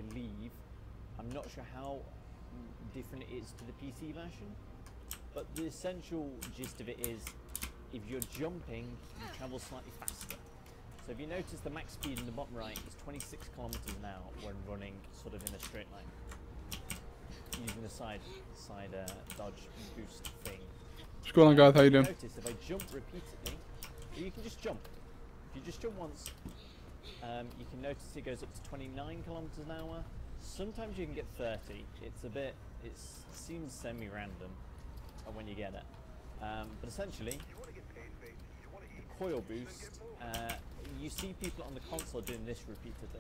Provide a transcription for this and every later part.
believe. I'm not sure how different it is to the PC version, but the essential gist of it is if you're jumping, you travel slightly faster. So if you notice the max speed in the bottom right is 26 kilometers an hour when running sort of in a straight line, using the side dodge boost thing. What's going on, guys? How you doing? Notice if I jump repeatedly, you can just jump. If you just jump once, you can notice it goes up to 29 kilometers an hour. Sometimes you can get 30. It seems semi-random when you get it. But essentially, the coil boost, you see people on the console doing this repeatedly.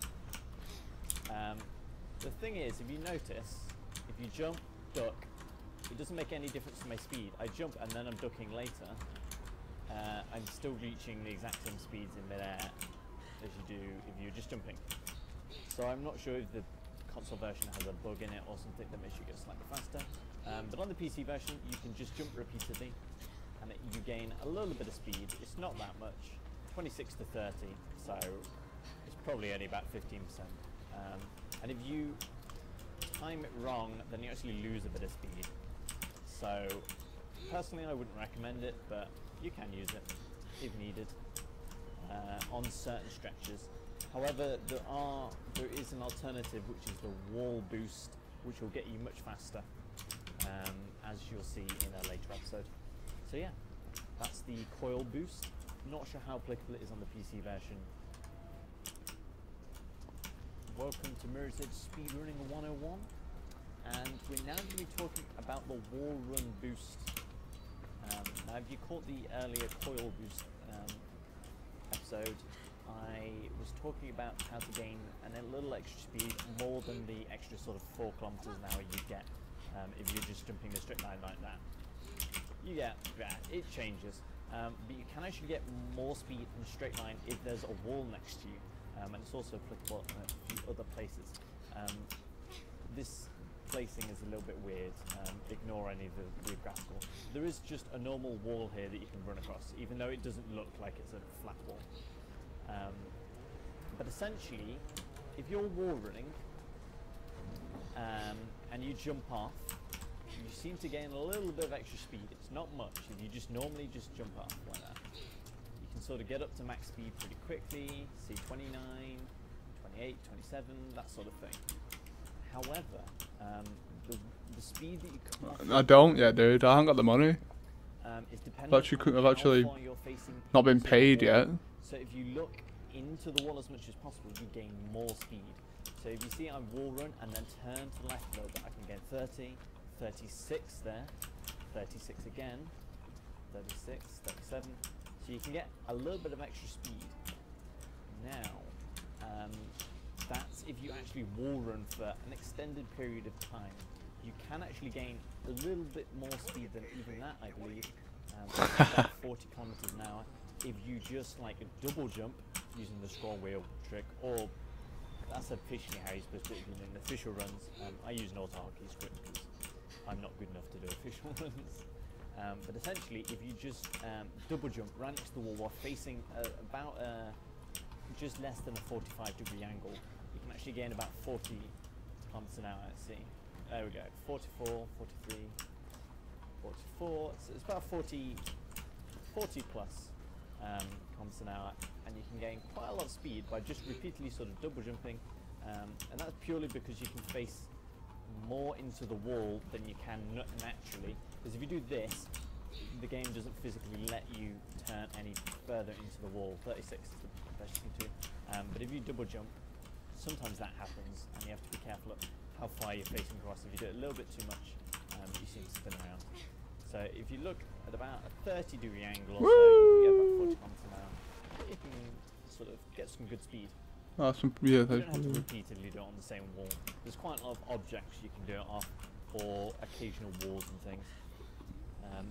The thing is, if you notice, if you jump, duck, it doesn't make any difference to my speed. I jump and then I'm ducking later. I'm still reaching the exact same speeds in midair as you do if you're just jumping. So I'm not sure if the console version has a bug in it or something that makes you go slightly faster. But on the PC version, you can just jump repeatedly and you gain a little bit of speed. It's not that much, 26 to 30, so it's probably only about 15%. And if you time it wrong, then you actually lose a bit of speed. So personally, I wouldn't recommend it, but you can use it if needed on certain stretches. However, there is an alternative, which is the wall boost, which will get you much faster, as you'll see in a later episode. So yeah, that's the coil boost. Not sure how applicable it is on the PC version. Welcome to Mirror's Edge Speedrunning 101, and we're now going to be talking about the wall run boost. Now, if you caught the earlier coil boost episode, I was talking about how to gain a little extra speed, more than the extra sort of 4 kilometers an hour you get if you're just jumping a straight line like that. You get, yeah, it changes, but you can actually get more speed in a straight line if there's a wall next to you, and it's also applicable in a few other places. This placing is a little bit weird, ignore any of the weird graphical. There is just a normal wall here that you can run across, even though it doesn't look like it's a flat wall. But essentially, if you're wall running and you jump off, you seem to gain a little bit of extra speed. It's not much if you just normally just jump off like that. You can sort of get up to max speed pretty quickly, see 29, 28, 27, that sort of thing. However, the speed that you come off, I don't yet, dude. I haven't got the money. Is dependent I've actually not been paid yet. So if you look into the wall as much as possible, you gain more speed. So if you see I wall run and then turn to the left a little bit, I can gain 30, 36 there, 36 again, 36, 37. So you can get a little bit of extra speed. Now, that's if you actually wall run for an extended period of time. You can actually gain a little bit more speed than even that, I believe, about 40 kilometers an hour. If you just like a double jump using the scroll wheel trick, or that's officially how you're supposed to do it in official runs. I use an auto-hotkey script because I'm not good enough to do official runs. But essentially, if you just double jump right next to the wall while facing about just less than a 45-degree angle, you can actually gain about 40 kilometers an hour. Let's see. There we go. 44, 43, 44. So it's about 40 plus kilometers an hour, and you can gain quite a lot of speed by just repeatedly sort of double jumping, and that's purely because you can face more into the wall than you can naturally. Because if you do this, the game doesn't physically let you turn any further into the wall. 36 is the best you can do. But if you double jump, sometimes that happens, and you have to be careful of how far you're facing across. If you do it a little bit too much, you seem to spin around. So if you look at about a 30-degree angle or so, you can get about 40 kilometers an hour. You can sort of get some good speed. Yeah, you don't have to repeatedly do it on the same wall. There's quite a lot of objects you can do it off, or occasional walls and things.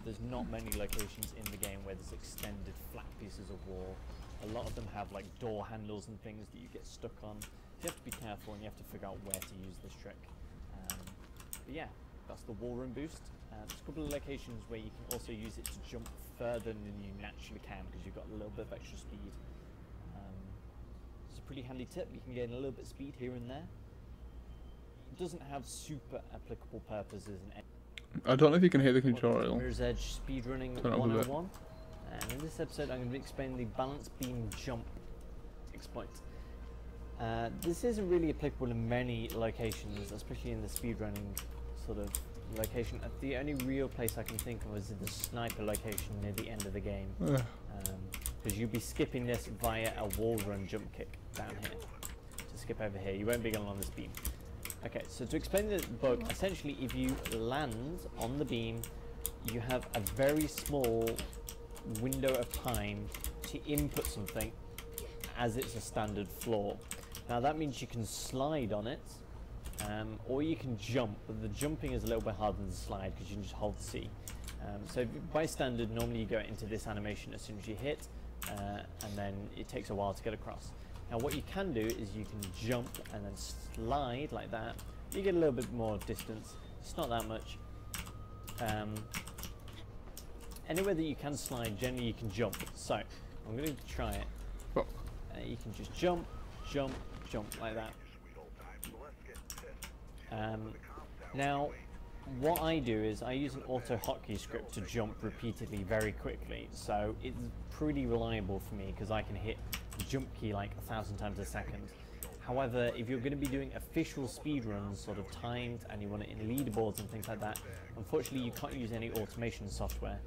There's not many locations in the game where there's extended flat pieces of wall. A lot of them have like door handles and things that you get stuck on. So you have to be careful, and you have to figure out where to use this trick. But yeah, that's the wall run boost. There's a couple of locations where you can also use it to jump further than you naturally can, because you've got a little bit of extra speed. It's a pretty handy tip. You can gain a little bit of speed here and there. doesn't have super applicable purposes in any. I don't know if you can hear the tutorial. Mirror's Edge Speedrunning 101. And in this episode I'm going to be explaining the balance beam jump exploit. This isn't really applicable in many locations, especially in the speedrunning sort of location. The only real place I can think of is in the sniper location near the end of the game. Because you'll be skipping this via a wall run jump kick down here. To skip over here, you won't be going on this beam. Okay, so to explain the bug, essentially if you land on the beam, you have a very small window of time to input something as it's a standard floor. Now that means you can slide on it, or you can jump, but the jumping is a little bit harder than the slide because you can just hold C. So by standard, normally you go into this animation as soon as you hit, and then it takes a while to get across. Now what you can do is you can jump and then slide like that. You get a little bit more distance, it's not that much. Anywhere that you can slide, generally you can jump. So I'm going to try it. You can just jump, jump, jump like that. Now what I do is I use an auto hotkey script to jump repeatedly very quickly, so it's pretty reliable for me because I can hit the jump key like 1,000 times a second. However, if you're going to be doing official speedruns, sort of timed, and you want it in leaderboards and things like that, unfortunately you can't use any automation software.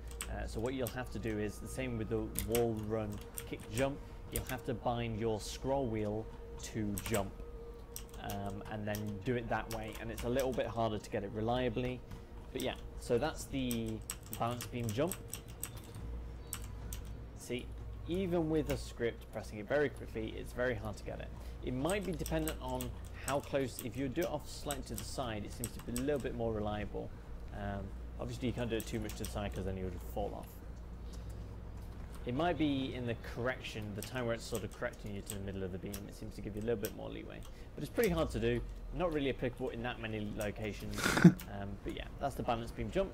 So what you'll have to do is the same with the wall run kick jump. You'll have to bind your scroll wheel to jump, and then do it that way, and it's a little bit harder to get it reliably. But yeah, so that's the balance beam jump. See, even with a script, pressing it very quickly, it's very hard to get it. It might be dependent on how close. If you do it off slightly to the side, it seems to be a little bit more reliable. Obviously you can't do it too much to the side because then you would fall off. It might be in the correction, the time where it's sort of correcting you to the middle of the beam, it seems to give you a little bit more leeway. But it's pretty hard to do, not really applicable in that many locations. But yeah, that's the balance beam jump.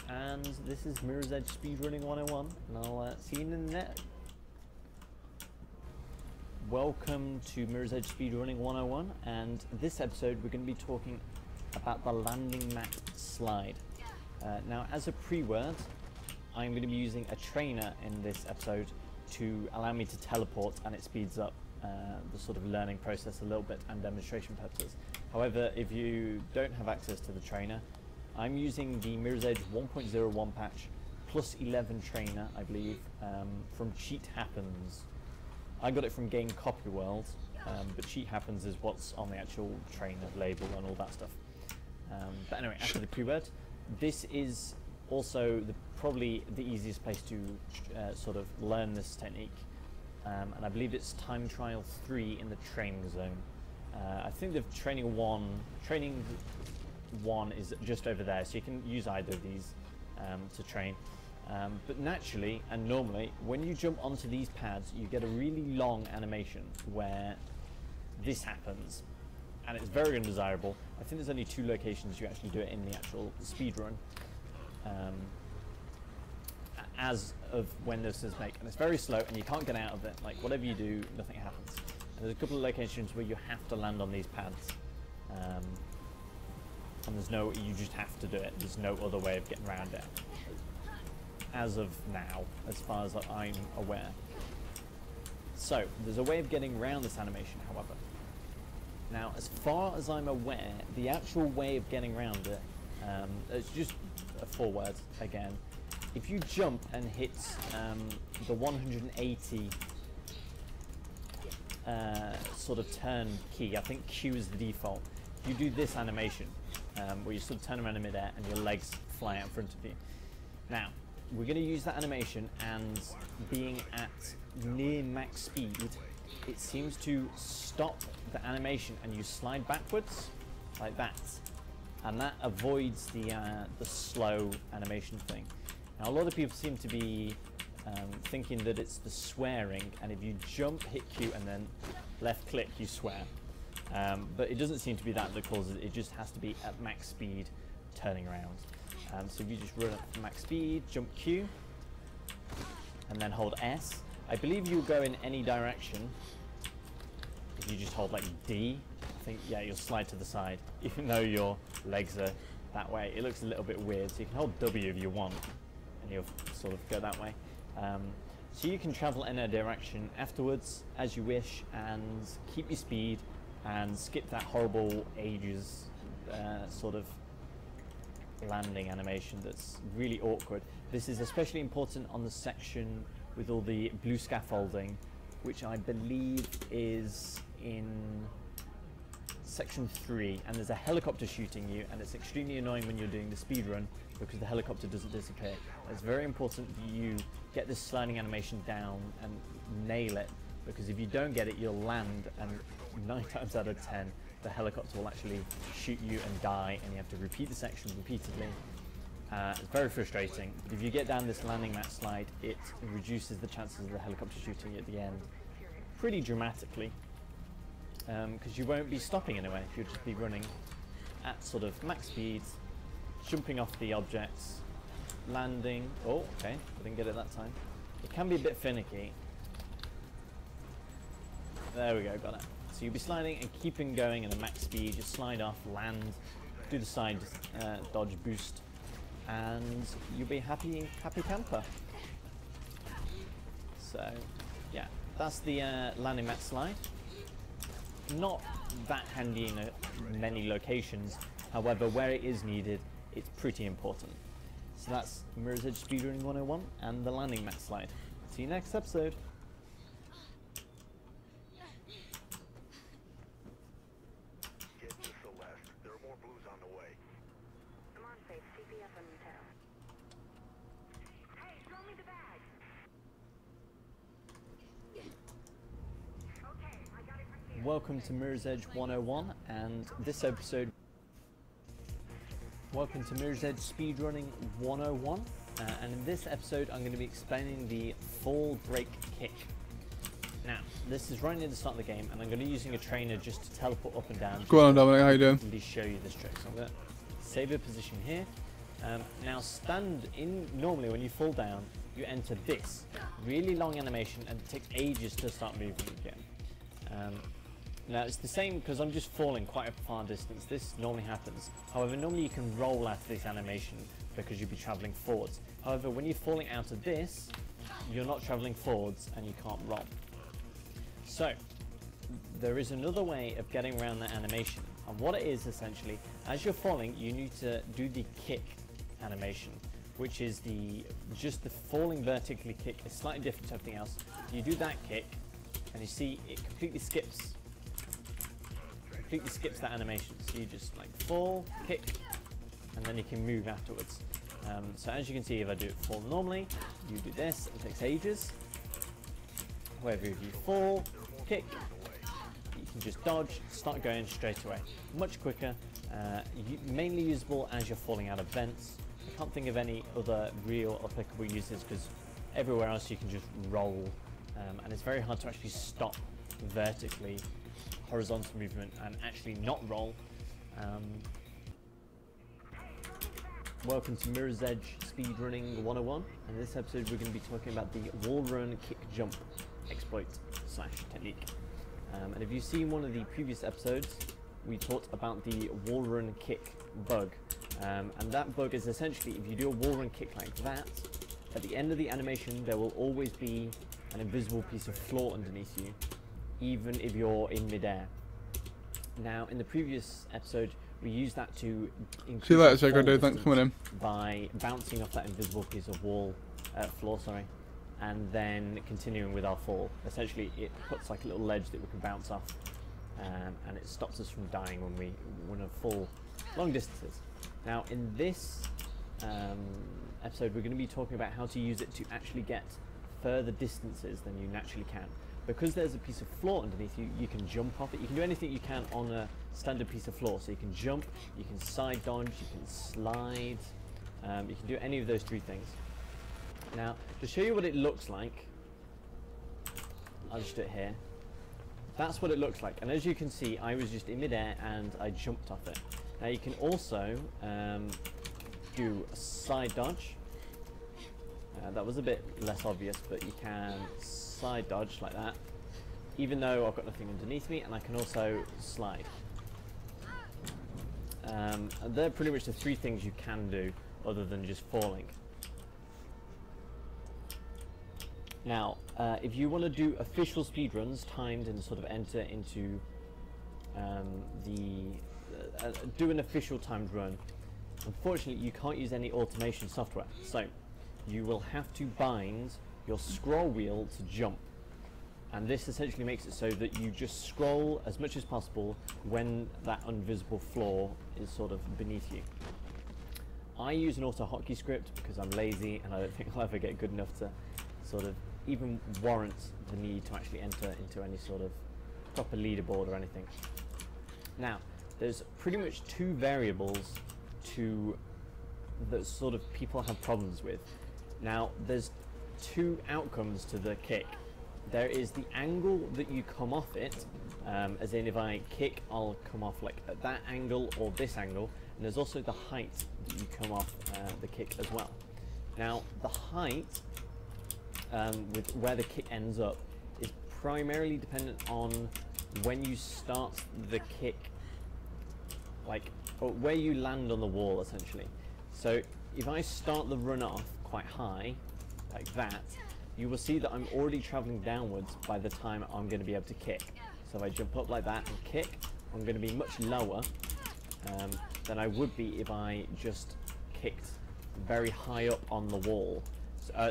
And this is Mirror's Edge Speedrunning 101, and I'll see you in the net. Welcome to Mirror's Edge Speedrunning 101, and this episode we're going to be talking about the landing mat slide. Now as a pre-word, I'm going to be using a trainer in this episode to allow me to teleport, and it speeds up the sort of learning process a little bit and demonstration purposes. However, if you don't have access to the trainer, I'm using the Mirror's Edge 1.01 patch plus 11 trainer, I believe, from Cheat Happens. I got it from Game Copy World, but Cheat Happens is what's on the actual trainer label and all that stuff. But anyway, after the pre-word, this is also probably the easiest place to sort of learn this technique, and I believe it's time trial 3 in the training zone. I think the training one is just over there, so you can use either of these to train. But naturally and normally, when you jump onto these pads, you get a really long animation where this happens, and it's very undesirable. I think there's only 2 locations you actually do it in the actual speedrun, as of when this is made, and it's very slow and you can't get out of it. Like whatever you do, nothing happens. And there's a couple of locations where you have to land on these pads, and you just have to do it. There's no other way of getting around it, as of now, as far as I'm aware. So there's a way of getting around this animation, however. Now, as far as I'm aware, the actual way of getting around it, it's just a forward again. If you jump and hit the 180 sort of turn key, I think Q is the default. You do this animation where you sort of turn around in midair and your legs fly out in front of you. Now, we're going to use that animation, and being at near max speed, it seems to stop the animation and you slide backwards like that, and that avoids the slow animation thing. Now a lot of people seem to be thinking that it's the swearing, and if you jump, hit Q and then left click, you swear. But it doesn't seem to be that causes it. It just has to be at max speed turning around. So if you just run at max speed, jump Q, and then hold S. I believe you'll go in any direction if you just hold like D. I think, yeah, you'll slide to the side, even though your legs are that way. It looks a little bit weird, so you can hold W if you want, and you'll sort of go that way. So you can travel in a direction afterwards as you wish, and keep your speed, and skip that horrible ages sort of landing animation that's really awkward. This is especially important on the section with all the blue scaffolding, which I believe is in section 3, and there's a helicopter shooting you, and it's extremely annoying when you're doing the speed run because the helicopter doesn't disappear. It's very important that you get this sliding animation down and nail it, because if you don't get it, you'll land, and 9 times out of 10 the helicopter will actually shoot you and die, and you have to repeat the section repeatedly. It's very frustrating, but if you get down this landing mat slide, it reduces the chances of the helicopter shooting you at the end pretty dramatically, because you won't be stopping anyway. You'll just be running at sort of max speeds, jumping off the objects, landing. Oh, okay, I didn't get it that time. It can be a bit finicky. There we go, got it. So you'll be sliding and keeping going at a max speed. Just slide off, land, do the side dodge boost, and you'll be happy camper. So yeah, that's the landing mat slide. Not that handy in many locations, however where it is needed it's pretty important. So that's Mirror's Edge Speedrunning 101 and the landing mat slide. See you next episode. Welcome to Mirror's Edge 101, and this episode. Welcome to Mirror's Edge Speedrunning 101, and in this episode I'm going to be explaining the fall break kick. Now, this is right near the start of the game, and I'm going to be using a trainer just to teleport up and down. Go on, Dominic, how you doing? Really show you this trick. So I'm going to save a position here. Now stand in. Normally when you fall down, you enter this really long animation, and it takes ages to start moving again. Now it's the same because I'm just falling quite a far distance. This normally happens. However, normally you can roll out of this animation because you'll be traveling forwards. However, when you're falling out of this, you're not traveling forwards and you can't roll. So there is another way of getting around that animation, and what it is essentially, as you're falling, you need to do the kick animation, which is just the falling vertically kick. It's slightly different to everything else. You do that kick, and you see it completely skips that animation. So you just like fall, kick, and then you can move afterwards. So as you can see, if I do it fall normally, you do this, it takes ages. However, if you fall, kick, you can just dodge, start going straight away. Much quicker, mainly usable as you're falling out of vents. I can't think of any other real applicable uses because everywhere else you can just roll, and it's very hard to actually stop vertically horizontal movement and actually not roll. Welcome to Mirror's Edge Speedrunning 101, and in this episode we're going to be talking about the wall run kick jump exploit / technique. And if you've seen one of the previous episodes, we talked about the wall run kick bug, and that bug is essentially if you do a wall run kick like that, at the end of the animation there will always be an invisible piece of floor underneath you, even if you're in midair. Now, in the previous episode, we used that to increase see you later, Deckerd. Thanks for coming in. By bouncing off that invisible piece of floor, and then continuing with our fall. Essentially, it puts like a little ledge that we can bounce off, and it stops us from dying when we want to fall long distances. Now, in this episode, we're going to be talking about how to use it to actually get further distances than you naturally can. Because there's a piece of floor underneath you, you can jump off it. You can do anything you can on a standard piece of floor. So you can jump, you can side dodge, you can slide, you can do any of those three things. Now, to show you what it looks like, I'll just do it here. That's what it looks like. And as you can see, I was just in midair and I jumped off it. Now you can also do a side dodge. That was a bit less obvious, but you can side dodge like that, even though I've got nothing underneath me, and I can also slide. And they're pretty much the three things you can do other than just falling. Now, if you want to do official speedruns timed and sort of enter into do an official timed run, unfortunately you can't use any automation software, so you will have to bind your scroll wheel to jump, and this essentially makes it so that you just scroll as much as possible when that invisible floor is sort of beneath you. I use an auto hotkey script because I'm lazy and I don't think I'll ever get good enough to sort of even warrant the need to actually enter into any sort of proper leaderboard or anything. Now, there's pretty much two variables that sort of people have problems with. Now, there's two outcomes to the kick. There is the angle that you come off it, as in if I kick, I'll come off like at that angle or this angle, and there's also the height that you come off the kick as well. Now, the height with where the kick ends up is primarily dependent on when you start the kick, like or where you land on the wall essentially. So if I start the run off quite high like that, you will see that I'm already traveling downwards by the time I'm going to be able to kick. So if I jump up like that and kick, I'm going to be much lower than I would be if I just kicked very high up on the wall.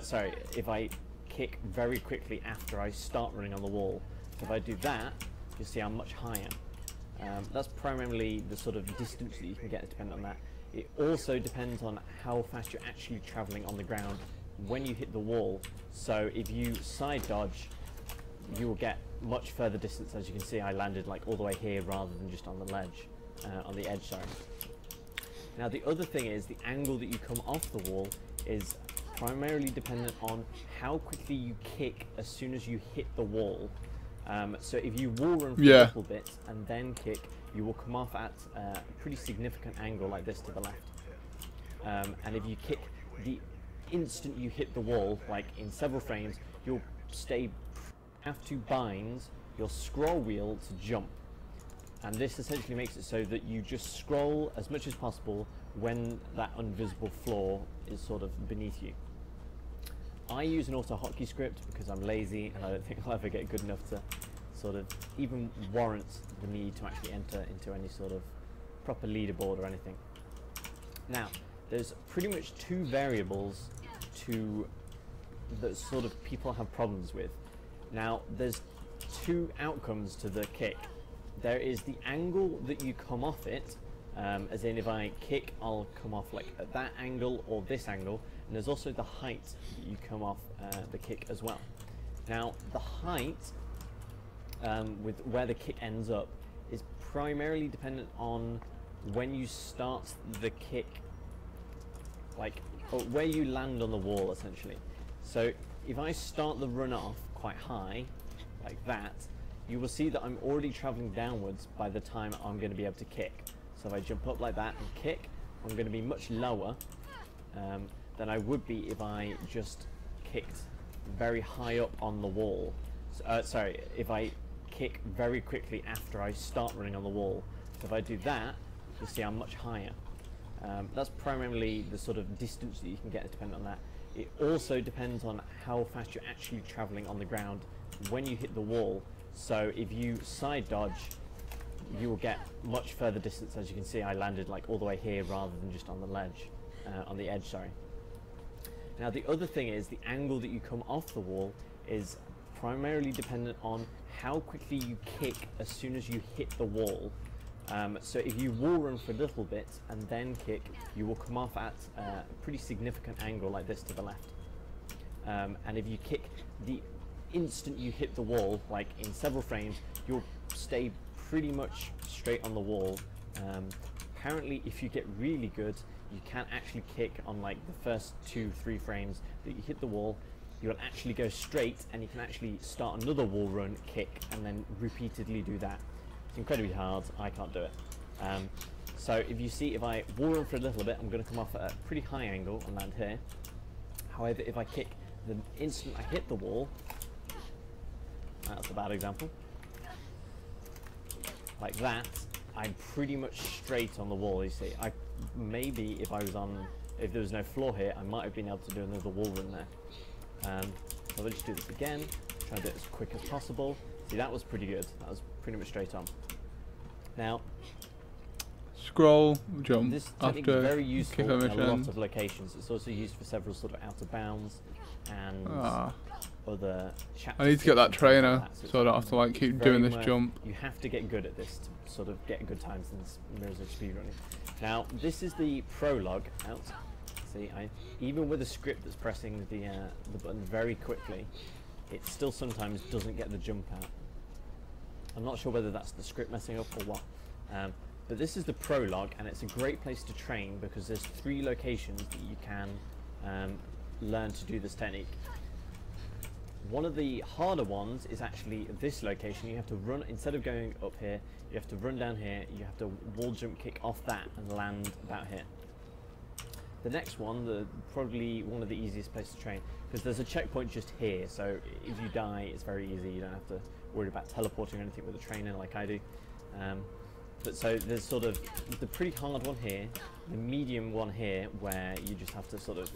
Sorry, if I kick very quickly after I start running on the wall. So if I do that, you'll see I'm much higher. That's primarily the sort of distance that you can get depending on that. It also depends on how fast you're actually traveling on the ground when you hit the wall. So if you side dodge, you will get much further distance. As you can see, I landed like all the way here rather than just on the ledge, on the edge, sorry. Now the other thing is the angle that you come off the wall is primarily dependent on how quickly you kick as soon as you hit the wall. So if you wall run for a little bit and then kick, you will come off at a pretty significant angle like this to the left. And if you kick the instant you hit the wall, like in several frames, you'll have to bind your scroll wheel to jump. And this essentially makes it so that you just scroll as much as possible when that invisible floor is sort of beneath you. I use an auto hotkey script because I'm lazy and I don't think I'll ever get good enough to sort of even warrant the need to actually enter into any sort of proper leaderboard or anything. Now, there's pretty much two variables that sort of people have problems with. Now, there's two outcomes to the kick. There is the angle that you come off it, as in if I kick, I'll come off like at that angle or this angle, and there's also the height that you come off the kick as well. Now, the height with where the kick ends up is primarily dependent on when you start the kick, like or where you land on the wall essentially. So if I start the run off quite high like that, you will see that I'm already traveling downwards by the time I'm going to be able to kick. So if I jump up like that and kick, I'm going to be much lower than I would be if I just kicked very high up on the wall. Sorry, if I kick very quickly after I start running on the wall. So if I do that, you'll see I'm much higher. That's primarily the sort of distance that you can get depending on that. It also depends on how fast you're actually traveling on the ground when you hit the wall. So if you side dodge, you will get much further distance. As you can see, I landed like all the way here rather than just on the ledge, on the edge, sorry. Now the other thing is the angle that you come off the wall is primarily dependent on how quickly you kick as soon as you hit the wall. So if you wall run for a little bit and then kick, you will come off at a pretty significant angle like this to the left. And if you kick the instant you hit the wall, like in several frames, you'll stay pretty much straight on the wall. Apparently if you get really good, you can actually kick on like the first 2-3 frames that you hit the wall. You'll actually go straight and you can actually start another wall run, kick, and then repeatedly do that. It's incredibly hard, I can't do it. So if you see, if I wall run for a little bit, I'm going to come off at a pretty high angle and land here. However, if I kick the instant I hit the wall, that's a bad example, like that, I'm pretty much straight on the wall. You see, maybe if there was no floor here, I might have been able to do another wall run there. So let's just do this again. Try to do it as quick as possible. See, that was pretty good. That was pretty much straight on. Now, scroll, jump. This technique after is very useful in a mission. lot of locations. It's also used for several sort of out of bounds and other chapters. I need to get that trainer, like that, so I don't have to like keep doing this jump. You have to get good at this to sort of get good times in Mirror's Edge speedrunning. Now, this is the prologue out. See, even with a script that's pressing the button very quickly, it still sometimes doesn't get the jump out. I'm not sure whether that's the script messing up or what. But this is the prologue, and it's a great place to train because there's 3 locations that you can learn to do this technique. One of the harder ones is actually this location. You have to run, instead of going up here, you have to run down here, you have to wall jump kick off that and land about here. The next one, probably one of the easiest places to train, because there's a checkpoint just here, so if you die, it's very easy. You don't have to worry about teleporting or anything with a trainer like I do. But so there's sort of the pretty hard one here, the medium one here, where you just have to sort of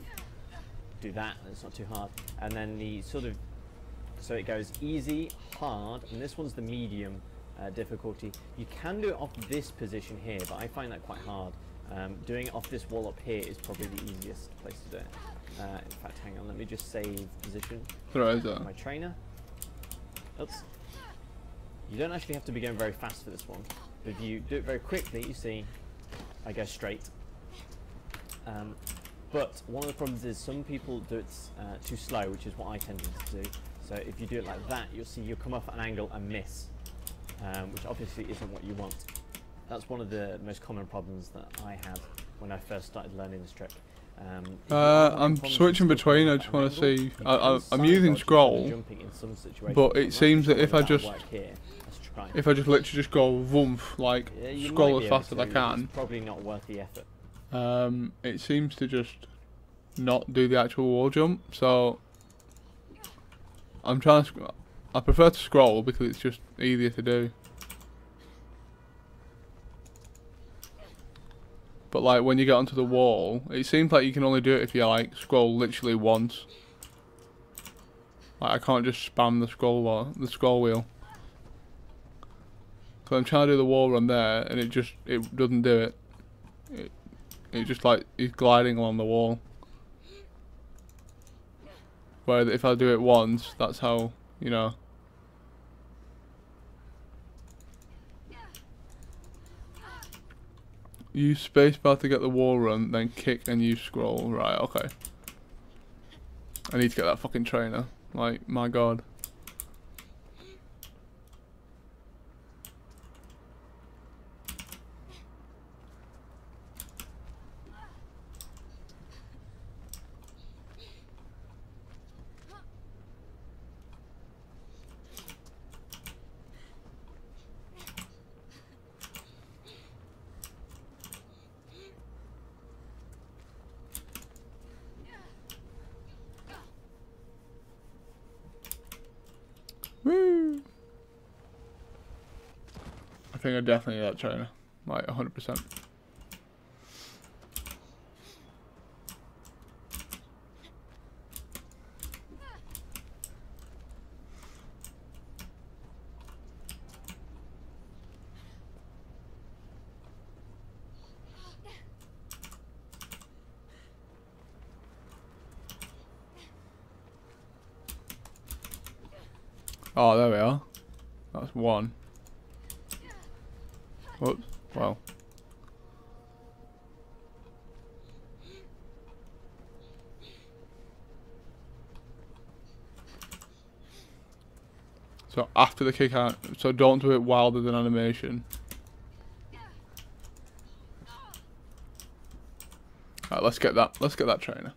do that, and it's not too hard, and then the sort of, so it goes easy, hard, and this one's the medium difficulty. You can do it off this position here, but I find that quite hard. Doing it off this wall up here is probably the easiest place to do it. In fact, hang on, let me just save position. My trainer. Oops. You don't actually have to be going very fast for this one. If you do it very quickly, you see, I go straight. But one of the problems is some people do it too slow, which is what I tended to do. So if you do it like that, you'll see you'll come off an angle and miss, which obviously isn't what you want. That's one of the most common problems that I had when I first started learning this trick. I'm switching between. I just want to see. I'm using scroll, but it seems that if I just literally just go woof, like scroll as fast as I can, it's probably not worth the effort. it seems to just not do the actual wall jump. So I'm trying to. I prefer to scroll because it's just easier to do. But like when you get onto the wall, it seems like you can only do it if you like scroll literally once. Like I can't just spam the scroll wheel. So I'm trying to do the wall run there, and it doesn't do it. It just like is gliding along the wall. Where if I do it once, that's how, you know. Use spacebar to get the wall run, then kick and use scroll. Right, okay. I need to get that fucking trainer. Like, my god. Woo! I think I definitely need that trainer. Like 100%. Oh, there we are. That's one. Whoops. Well. So after the kick out, so don't do it while there's an animation. Alright, let's get that trainer.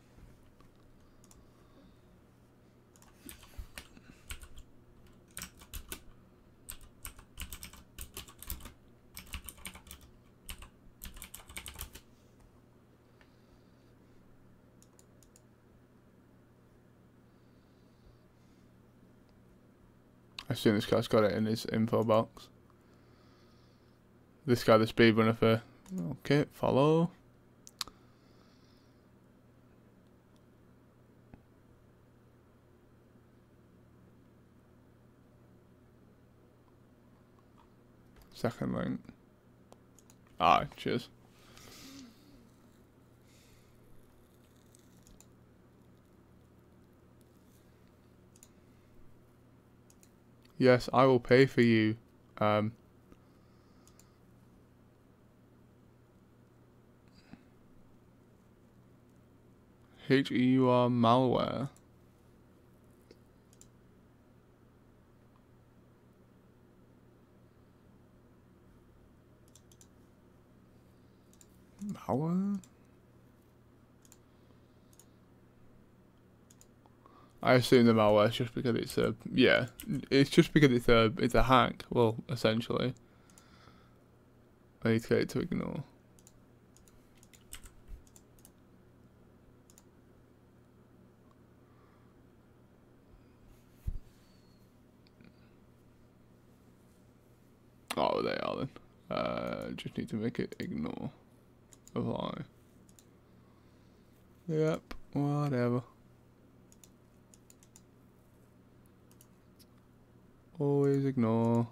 I assume this guy's got it in his info box. This guy, the speedrunner for... Okay, follow. Second link. Ah, cheers. Yes, I will pay for you. HEUR malware. Malware? I assume the malware is just because it's a it's just because it's a hack. Well, essentially, I need to get it to ignore. Oh, they are then. Just need to make it ignore. Apply. Yep. Whatever. Always ignore.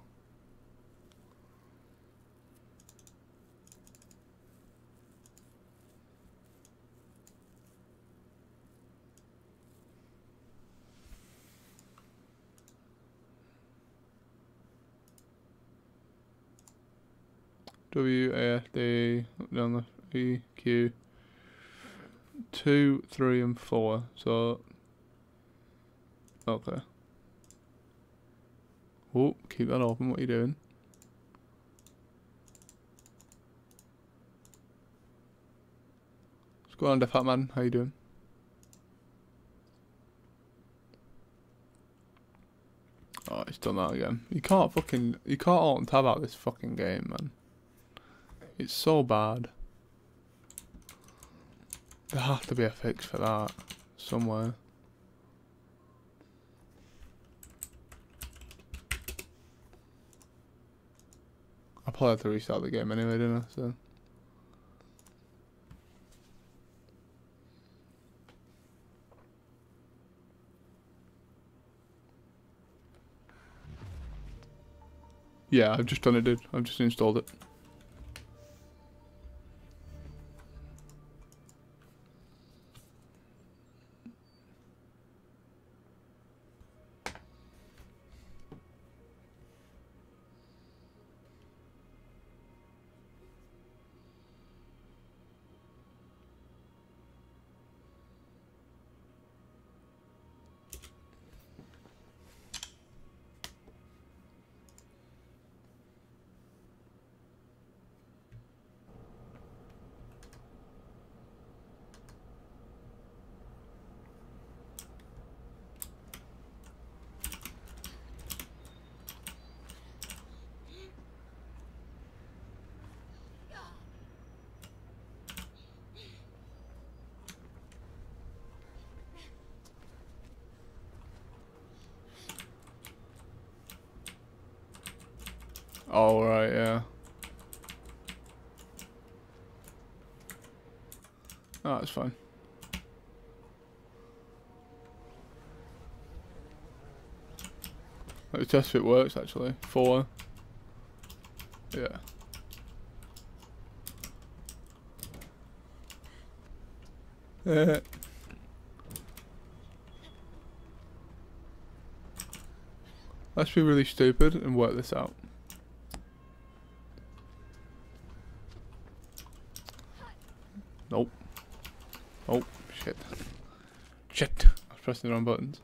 WASD down the EQ 2, 3 and 4. So okay. Oh, keep that open. What are you doing? What's going on, the fat man? How you doing? Oh, he's done that again. You can't alt and tab out this fucking game, man. It's so bad. There has to be a fix for that somewhere. I probably had to restart the game anyway, didn't I? So. Yeah, I've just done it, dude. I've just installed it. Oh, right, yeah. Oh, that's fine. Let's test if it works, actually. 4. Yeah. Let's be really stupid and work this out. Nope. Oh, shit. Shit. I was pressing the wrong buttons.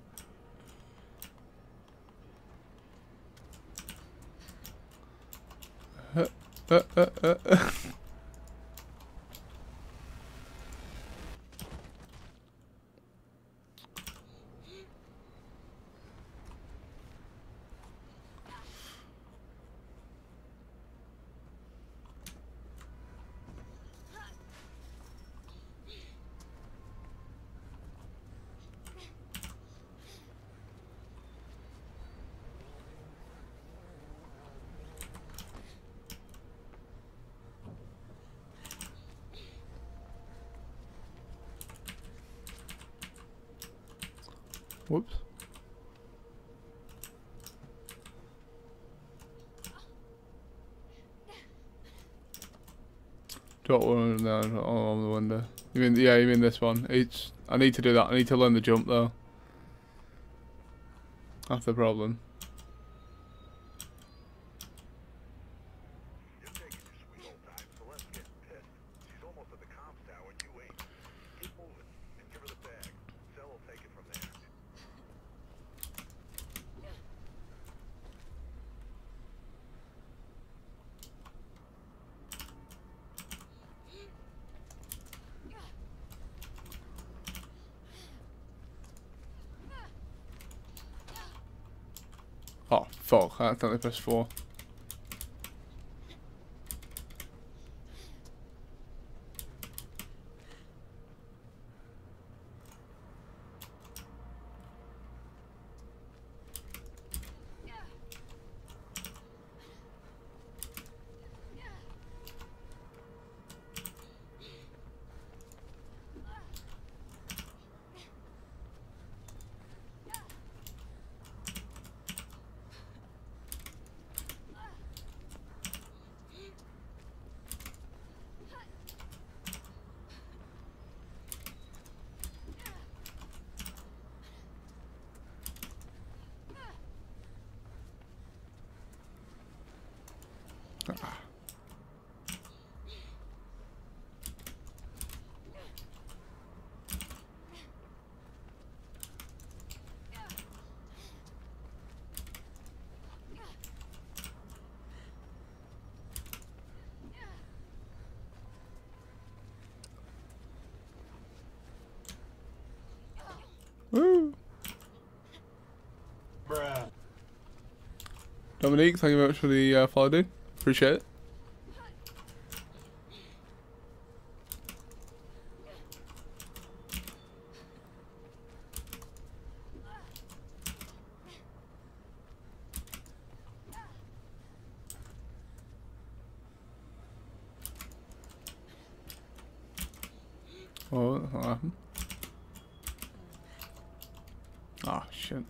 Whoops. Drop one down on the window. You mean, yeah, you mean this one. I need to do that. I need to learn the jump though. That's the problem. Oh, fuck. I accidentally pressed 4. Woo! Bruh. Dominique, thank you very much for the follow, dude. Appreciate it. Oh, that's not happened. Ah, shit.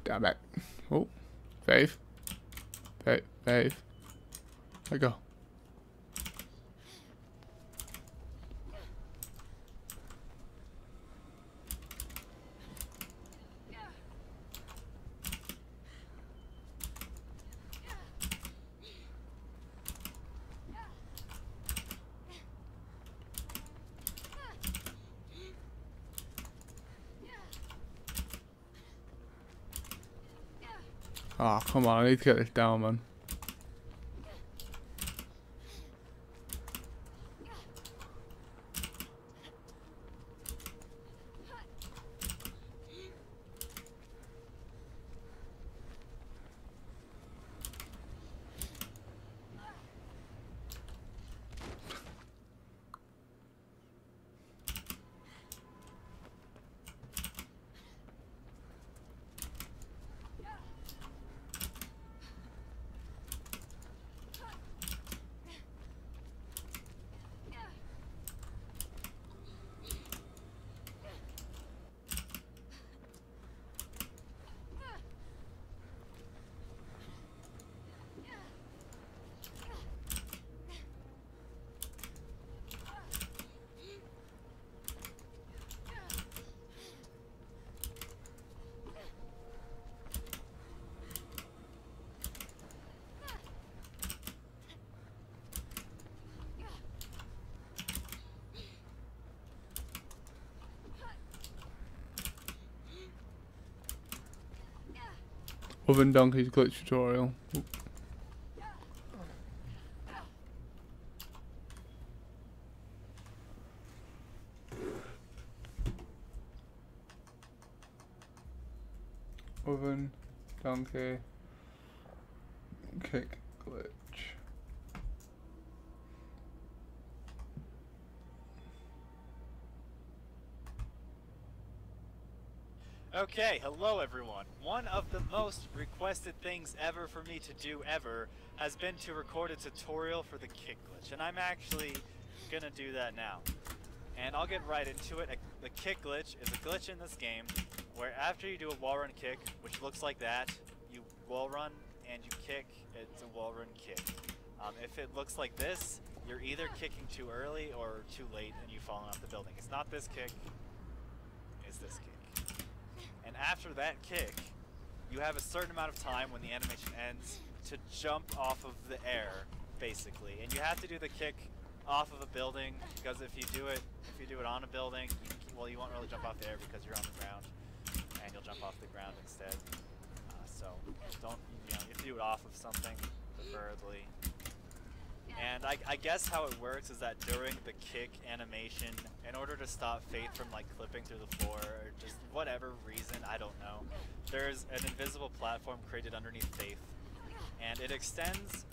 Damn it. Oh. Faith. Faith. Faith. There you go. Oh, come on, I need to get this down, man. Oven Donkey's glitch tutorial. Oop. Oven Donkey kick glitch. Okay, hello everyone. One of the most requested things ever for me to do ever has been to record a tutorial for the kick glitch, and I'm actually gonna do that now. And I'll get right into it. The kick glitch is a glitch in this game where after you do a wall run kick, which looks like that, you wall run and you kick, it's a wall run kick. If it looks like this, you're either kicking too early or too late and you've fallen off the building. It's not this kick, it's this kick. And after that kick, you have a certain amount of time when the animation ends to jump off of the air, basically. And you have to do the kick off of a building, because if you do it on a building, you won't really jump off the air because you're on the ground, and you'll jump off the ground instead. So don't, you have to do it off of something, preferably. And I guess how it works is that during the kick animation, in order to stop Faith from like clipping through the floor or just whatever reason, I don't know, there's an invisible platform created underneath Faith, and it extends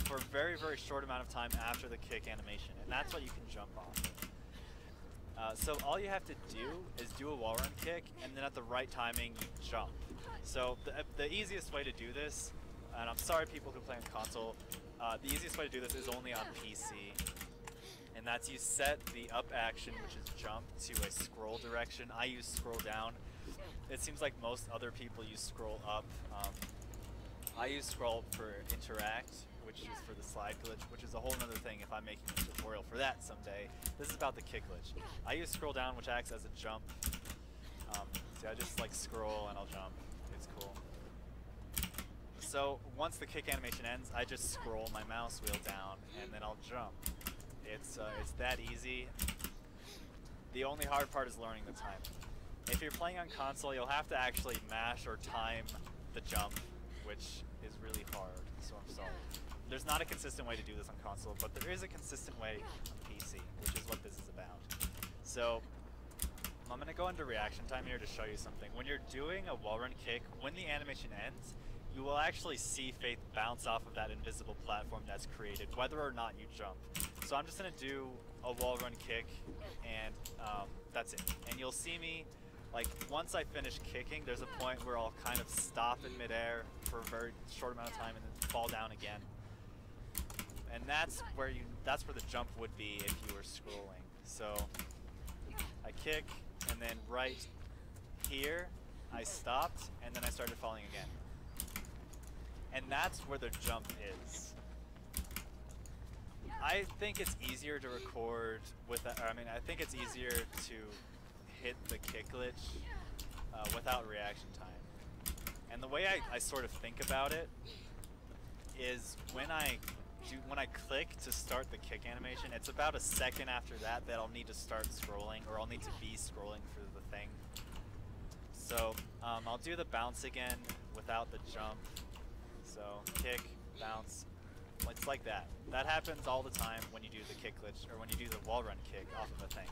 for a very, very short amount of time after the kick animation, and that's what you can jump off of. So all you have to do is do a wall run kick, and then at the right timing, you jump. So the easiest way to do this, and I'm sorry people who play on console, the easiest way to do this is only on PC, and that's you set the up action, which is jump, to a scroll direction. I use scroll down. It seems like most other people use scroll up. I use scroll for interact, which is for the slide glitch, which is a whole other thing if I'm making a tutorial for that someday. This is about the kick glitch. I use scroll down, which acts as a jump. See, I just like scroll and I'll jump. It's cool. So once the kick animation ends, I just scroll my mouse wheel down and then I'll jump. It's that easy. The only hard part is learning the time. If you're playing on console, you'll have to actually mash or time the jump, which is really hard, so I'm sorry. There's not a consistent way to do this on console, but there is a consistent way on PC, which is what this is about. So I'm going to go into reaction time here to show you something. When you're doing a wall run kick, when the animation ends, you will actually see Faith bounce off of that invisible platform that's created, whether or not you jump. So I'm just going to do a wall run kick, and that's it. And you'll see me, like, once I finish kicking, there's a point where I'll kind of stop in midair for a very short amount of time and then fall down again. And that's where the jump would be if you were scrolling. So I kick, and then right here, I stopped, and then I started falling again. And that's where the jump is. I think it's easier to record with, I mean, I think it's easier to hit the kick glitch without reaction time. And the way I sort of think about it is when I click to start the kick animation, it's about a second after that I'll need to start scrolling, or I'll need to be scrolling for the thing. So I'll do the bounce again without the jump. So kick, bounce, it's like that. That happens all the time when you do the kick glitch, or when you do the wall run kick off of a thing.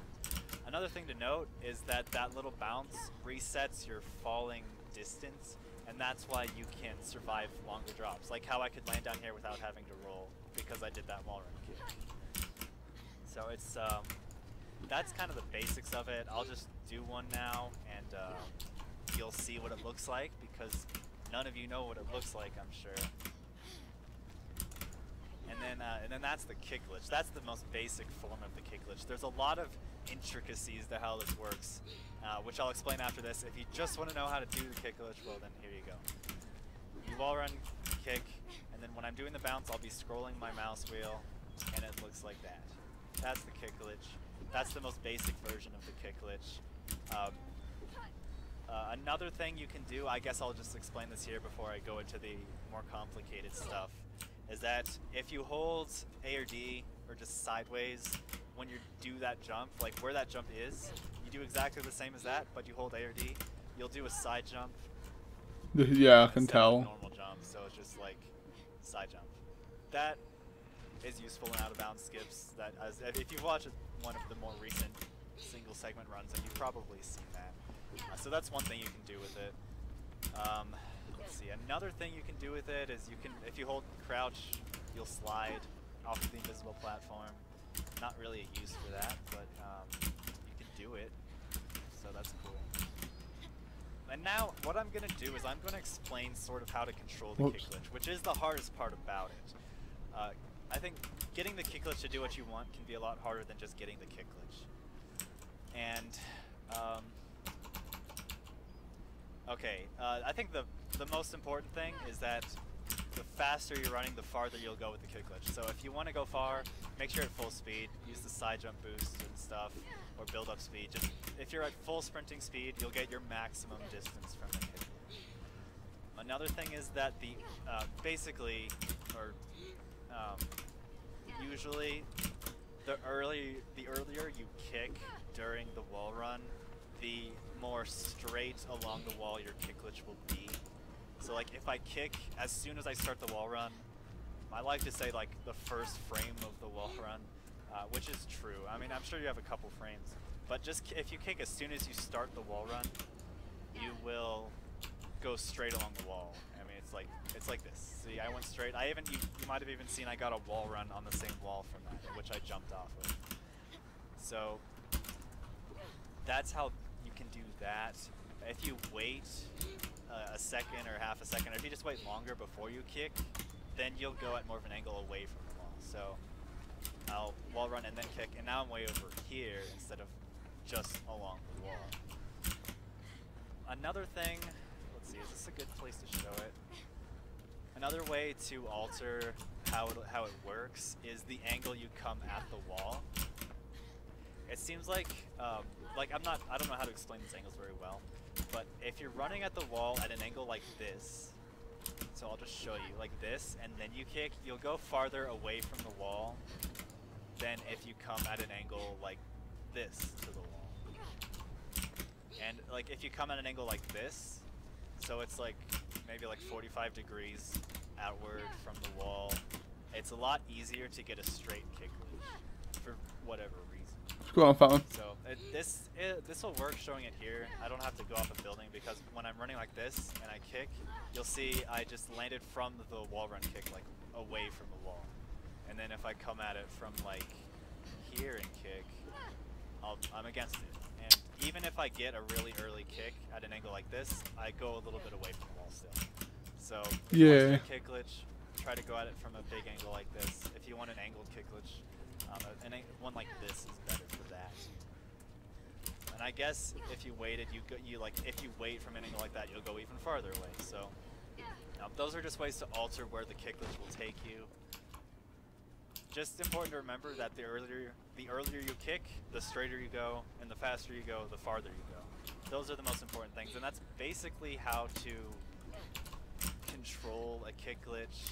Another thing to note is that little bounce resets your falling distance, and that's why you can survive longer drops. Like how I could land down here without having to roll because I did that wall run kick. So it's that's kind of the basics of it. I'll just do one now, and you'll see what it looks like, because none of you know what it looks like, I'm sure. And then that's the kick glitch. That's the most basic form of the kick glitch. There's a lot of intricacies to how this works, which I'll explain after this. If you just want to know how to do the kick glitch, well then here you go. You wall run, kick, and then when I'm doing the bounce, I'll be scrolling my mouse wheel, and it looks like that. That's the kick glitch. That's the most basic version of the kick glitch. Another thing you can do, I guess I'll just explain this here before I go into the more complicated stuff, is that if you hold A or D, or just sideways, when you do that jump, like where that jump is, you do exactly the same as that, but you hold A or D, you'll do a side jump. Yeah, I can tell. Normal jump, so it's just like side jump. That is useful in out of bounds skips. That, if you've watched one of the more recent single segment runs, then you've probably seen that. So that's one thing you can do with it. Let's see. Another thing you can do with it is you can, if you hold crouch, you'll slide off of the invisible platform. Not really a use for that, but you can do it. So that's cool. And now what I'm going to do is I'm going to explain sort of how to control the kick glitch, which is the hardest part about it. I think getting the kick glitch to do what you want can be a lot harder than just getting the kick glitch. And okay, I think the most important thing is that the faster you're running, the farther you'll go with the kick glitch. So if you want to go far, make sure at full speed, use the side jump boost and stuff, or build up speed. Just if you're at full sprinting speed, you'll get your maximum distance from the kick glitch. Another thing is that the basically, or usually, the earlier you kick during the wall run, the more straight along the wall your kick glitch will be. So like if I kick as soon as I start the wall run, I like to say like the first frame of the wall run, which is true. I mean, I'm sure you have a couple frames, but just if you kick as soon as you start the wall run, you will go straight along the wall. I mean, it's like this. See, I went straight. You might have even seen I got a wall run on the same wall from that, which I jumped off of. So that's how you can do that. If you wait a second or half a second, or if you just wait longer before you kick, then you'll go at more of an angle away from the wall. So I'll wall run and then kick, and now I'm way over here instead of just along the wall. Another thing, let's see, is this a good place to show it? Another way to alter how it works is the angle you come at the wall. It seems like I don't know how to explain these angles very well, but if you're running at the wall at an angle like this, so I'll just show you, like this, and then you kick, you'll go farther away from the wall than if you come at an angle like this to the wall. And like if you come at an angle like this, so it's like maybe like 45 degrees outward from the wall, it's a lot easier to get a straight kick glitch for whatever reason. Go on, Fountain. So this will work showing it here. I don't have to go off a building because when I'm running like this and I kick, you'll see I just landed from the wall run kick, like away from the wall. And then if I come at it from like here and kick, I'm against it. And even if I get a really early kick at an angle like this, I go a little bit away from the wall still. So if you want a kick glitch, try to go at it from a big angle like this. If you want an angled kick glitch, one like this is better for that. And I guess if you waited, if you wait from an angle like that, you'll go even farther away. So those are just ways to alter where the kick glitch will take you. Just important to remember that the earlier you kick, the straighter you go, and the faster you go, the farther you go. Those are the most important things, and that's basically how to control a kick glitch.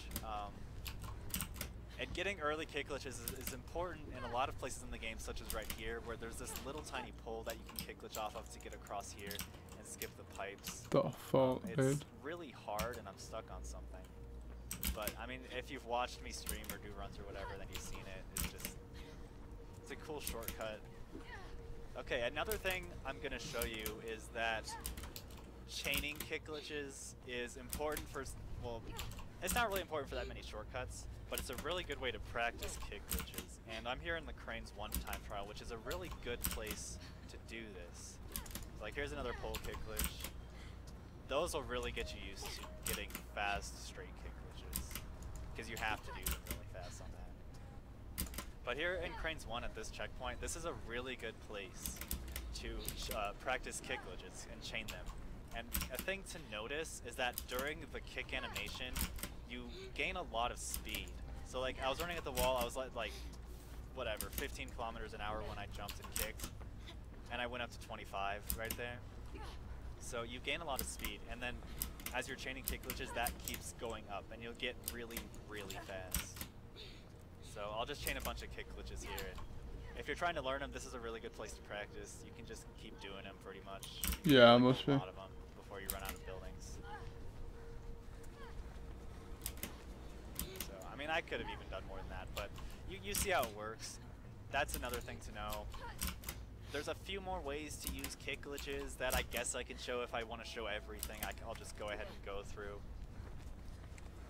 And getting early kick glitches is important in a lot of places in the game, such as right here, where there's this little tiny pole that you can kick glitch off of to get across here and skip the pipes. The fuck, it's dude? really hard, and I'm stuck on something. But I mean, if you've watched me stream or do runs or whatever, then you've seen it. It's a cool shortcut. Okay, another thing I'm gonna show you is that chaining kick glitches is important for, well, it's not really important for that many shortcuts, but it's a really good way to practice kick glitches. And I'm here in the Cranes 1 time trial, which is a really good place to do this. Like, here's another pole kick glitch. Those will really get you used to getting fast, straight kick glitches, because you have to do them really fast on that. But here in Cranes 1 at this checkpoint, this is a really good place to practice kick glitches and chain them. And a thing to notice is that during the kick animation, you gain a lot of speed. So like, I was running at the wall, I was like whatever, 15 kilometers an hour when I jumped and kicked, and I went up to 25 right there. So you gain a lot of speed, and then as you're chaining kick glitches, that keeps going up, and you'll get really, really fast. So I'll just chain a bunch of kick glitches here. If you're trying to learn them, this is a really good place to practice. You can just keep doing them pretty much. Yeah, I must a be. lot of them before you run out of buildings. So, I mean, I could have even done more than that, but you see how it works. That's another thing to know. There's a few more ways to use kick glitches that I guess I can show if I want to show everything. I'll just go ahead and go through.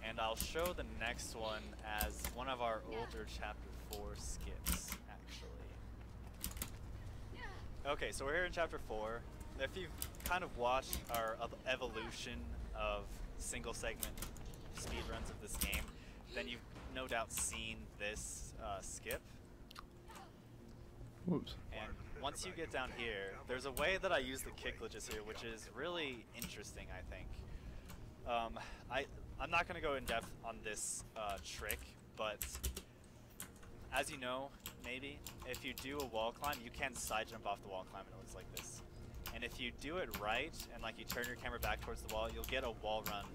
And I'll show the next one as one of our older Chapter 4 skips, actually. Okay, so we're here in Chapter 4. If you've kind of watched our evolution of single segment speedruns of this game, then you've no doubt seen this skip. Whoops. And once you get down here, there's a way that I use the kick glitches here, which is really interesting, I think. I'm not going to go in depth on this trick, but as you know, maybe, if you do a wall climb, you can side jump off the wall climb and it looks like this. And if you do it right, and like you turn your camera back towards the wall, you'll get a wall run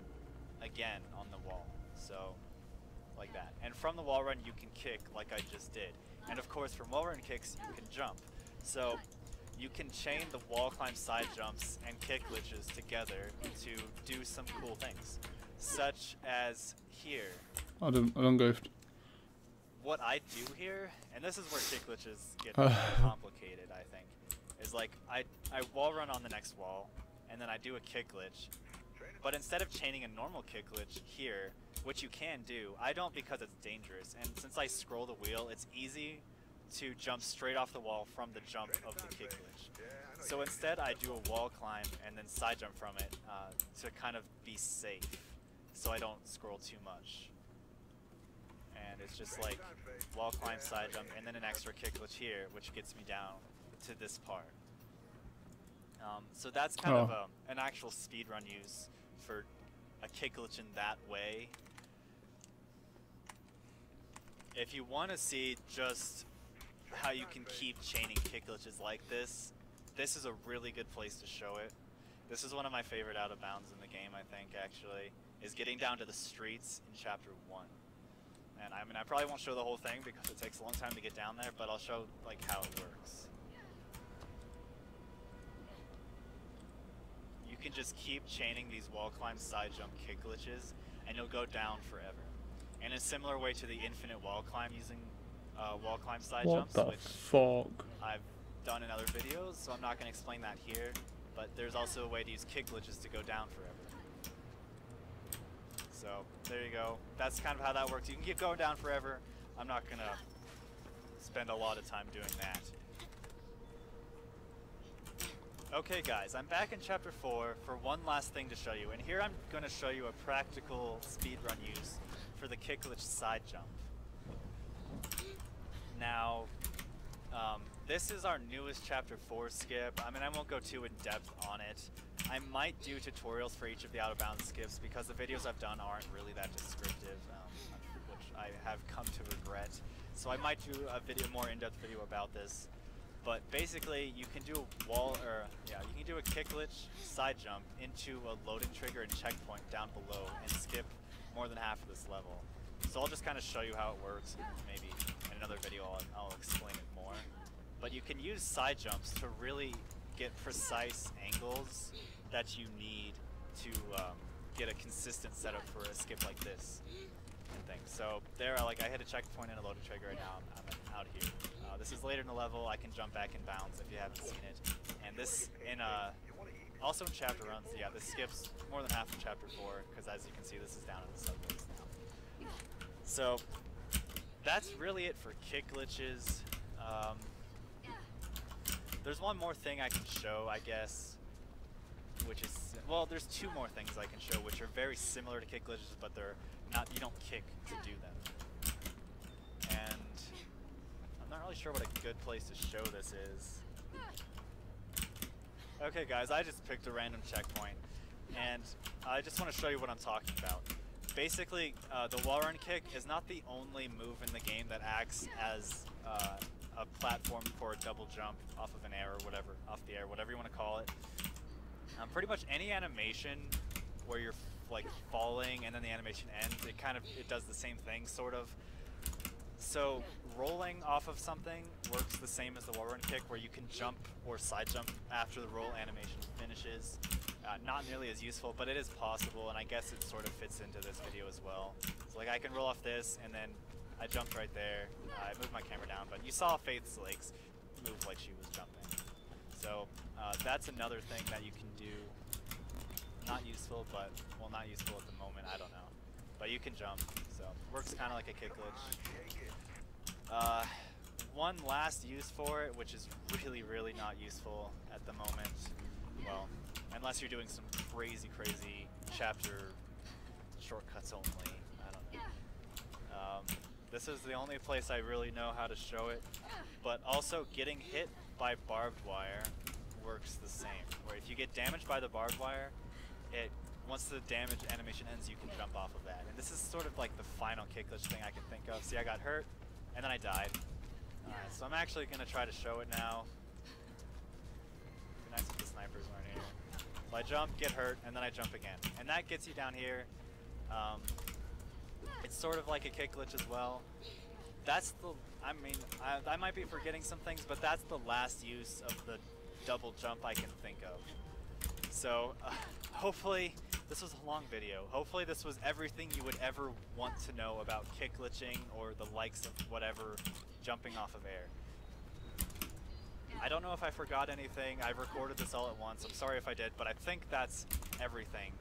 again on the wall. So, like that. And from the wall run, you can kick like I just did. And of course, from wall run kicks, you can jump. So, you can chain the wall climb side jumps and kick glitches together to do some cool things. Such as here. I don't goofed. What I do here, and this is where kick glitches get complicated, I think, is like I wall run on the next wall, and then I do a kick glitch. But instead of chaining a normal kick glitch here, which you can do, I don't because it's dangerous. And since I scroll the wheel, it's easy to jump straight off the wall from the jump of the kick glitch. So instead I do a wall climb and then side jump from it to kind of be safe, so I don't scroll too much. And it's just like wall climb, side jump, and then an extra kick glitch here, which gets me down to this part. So that's kind of an actual speedrun use for a kick glitch in that way. If you want to see just how you can keep chaining kick glitches like this, this is a really good place to show it. This is one of my favorite out of bounds in the game, I think, actually, is getting down to the streets in Chapter 1. And I mean, I probably won't show the whole thing because it takes a long time to get down there, but I'll show like how it works. You can just keep chaining these wall climb, side jump, kick glitches, and you'll go down forever. In a similar way to the infinite wall climb using wall climb side jumps, which I've done in other videos, so I'm not going to explain that here. But there's also a way to use kick glitches to go down forever. So there you go. That's kind of how that works. You can keep going down forever. I'm not going to spend a lot of time doing that. Okay guys, I'm back in Chapter 4 for one last thing to show you. And here I'm going to show you a practical speedrun use for the kick glitch side jump. Now, this is our newest Chapter 4 skip. I mean, I won't go too in depth on it. I might do tutorials for each of the out-of-bounds skips because the videos I've done aren't really that descriptive, which I have come to regret. So I might do a more in-depth video about this. But basically, you can do a you can do a kick glitch side jump into a loading trigger and checkpoint down below and skip more than half of this level. So I'll just kind of show you how it works. Maybe in another video I'll explain it more. But you can use side jumps to really get precise angles that you need to get a consistent setup for a skip like this and things. So there, like I hit a checkpoint and a loading trigger, and now I'm out here. This is later in the level. I can jump back in bounds if you haven't seen it. And this also in chapter runs, yeah, this skips more than half of chapter 4 because as you can see, this is down in the subways now. So that's really it for kick glitches. There's one more thing I can show, I guess, which is, well, there's two more things I can show which are very similar to kick glitches, but they're not, you don't kick to do them. And I'm not really sure what a good place to show this is. Okay guys, I just picked a random checkpoint, and I just want to show you what I'm talking about. Basically, the wall run kick is not the only move in the game that acts as a platform for a double jump off of an air or whatever, off the air, whatever you want to call it. Pretty much any animation where you're like falling and then the animation ends, it does the same thing, sort of. So rolling off of something works the same as the wall run kick, where you can jump or side jump after the roll animation finishes. Not nearly as useful, but it is possible, and I guess it sort of fits into this video as well. So like I can roll off this, and then I jumped right there. I moved my camera down, but you saw Faith's legs move like she was jumping. So that's another thing that you can do. Not useful, but, well, not useful at the moment, I don't know. But you can jump, so works kind of like a kick glitch. One last use for it, which is really, really not useful at the moment. Well, unless you're doing some crazy chapter shortcuts only. I don't know. This is the only place I really know how to show it. But also, getting hit by barbed wire works the same. Where if you get damaged by the barbed wire, once the damage animation ends, you can jump off of that. And this is sort of like the final kick glitch thing I can think of. See, I got hurt, and then I died. Alright, so I'm actually going to try to show it now. Be nice if the snipers weren't here. So I jump, get hurt, and then I jump again. And that gets you down here. It's sort of like a kick glitch as well. That's the, I mean, I might be forgetting some things, but that's the last use of the double jump I can think of. So, hopefully, this was a long video. Hopefully this was everything you would ever want to know about kick glitching or the likes of whatever jumping off of air. I don't know if I forgot anything. I recorded this all at once. I'm sorry if I did, but I think that's everything.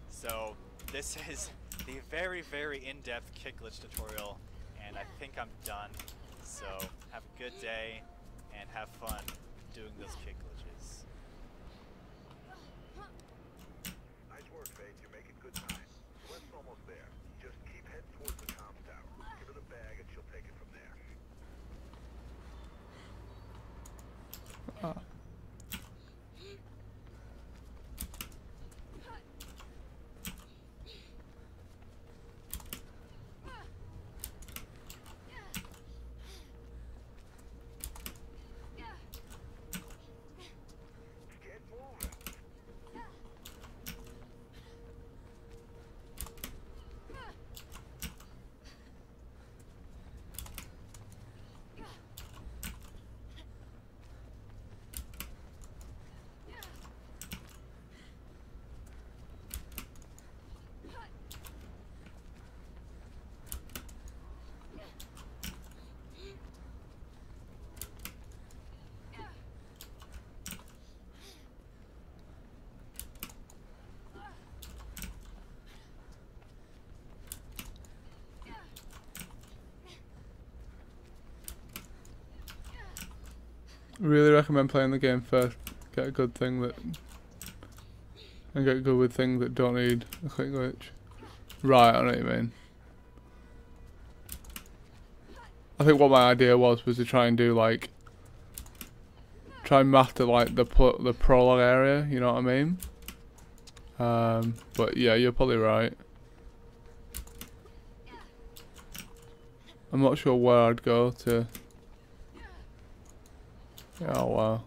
So, this is the very, very in-depth kick glitch tutorial, and I think I'm done. So, have a good day, and have fun doing those kick glitches. Nice work, Faith. You're making good time. The lift's almost there. Just keep heading towards the comms tower. Give her the bag, and she'll take it from there. Get moving. Really recommend playing the game first. Get a good thing that, and get good with things that don't need a quick glitch. Right, I know what you mean. I think what my idea was to try and do like try and master like the prologue area. You know what I mean? But yeah, you're probably right. I'm not sure where I'd go to. Oh wow.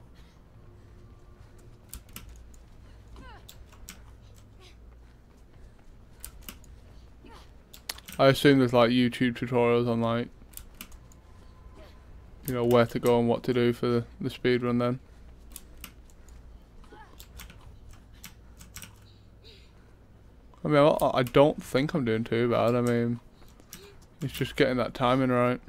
I assume there's like YouTube tutorials on like, you know, where to go and what to do for the speedrun then. I mean, I don't think I'm doing too bad. I mean, it's just getting that timing right.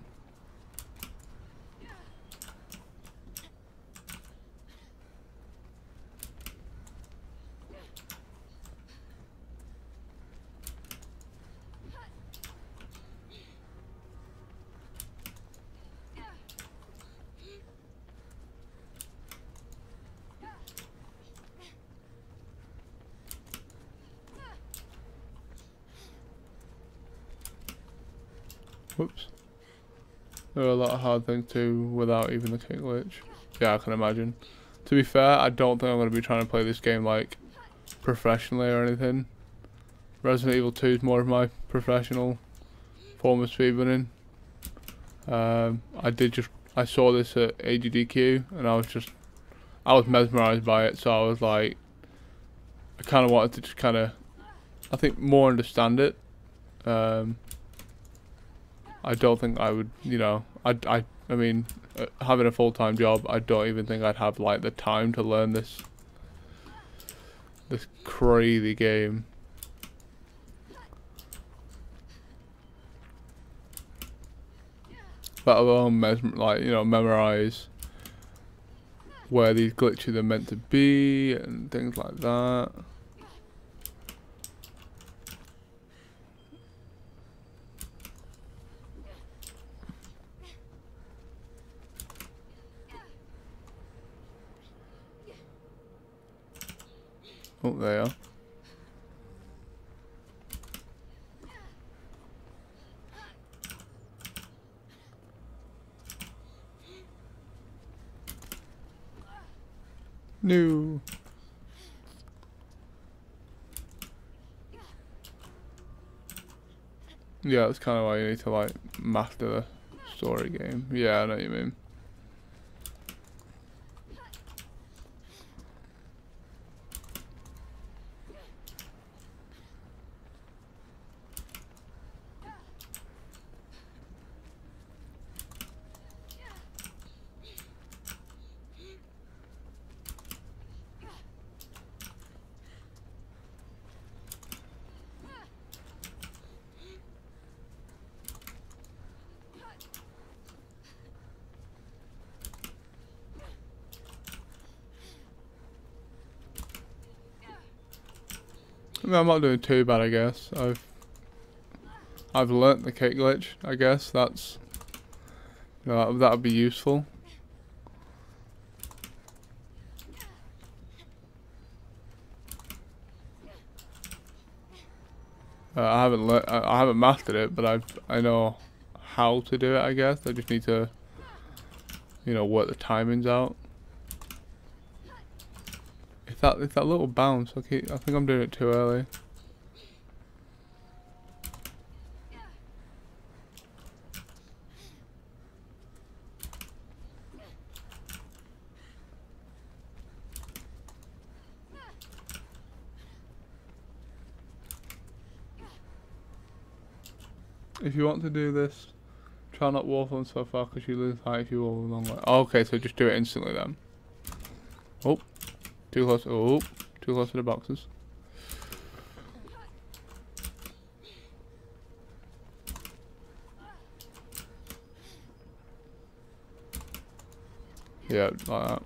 Whoops. There are a lot of hard things to do without even the kick glitch. Yeah, I can imagine. To be fair, I don't think I'm going to be trying to play this game like professionally or anything. Resident Evil 2 is more of my professional form of speedrunning. I saw this at AGDQ and I was mesmerised by it, so I was like, I kind of wanted to just kind of, I think, more understand it. I don't think I would, you know, I mean, having a full-time job, I don't even think I'd have like the time to learn this crazy game. Let alone memorize where these glitches are meant to be and things like that. Oh, there you are. No. Yeah, that's kind of why you need to like master the story game. Yeah, I know what you mean. I mean, I'm not doing too bad, I guess. I've learnt the kick glitch. I guess that's, you know, that would be useful. I haven't mastered it, but I know how to do it. I guess I just need to, you know, work the timings out. If that little bounce, okay, I think I'm doing it too early. If you want to do this, try not waffling so far because you lose height if you waffle along like. Oh, okay, so just do it instantly then. Oh, too close. Oh, too close to the boxes. Yeah, like that.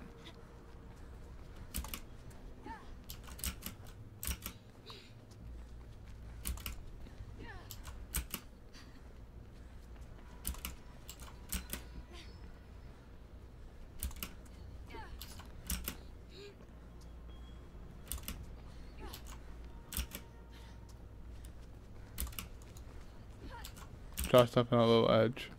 Try stepping on a little edge.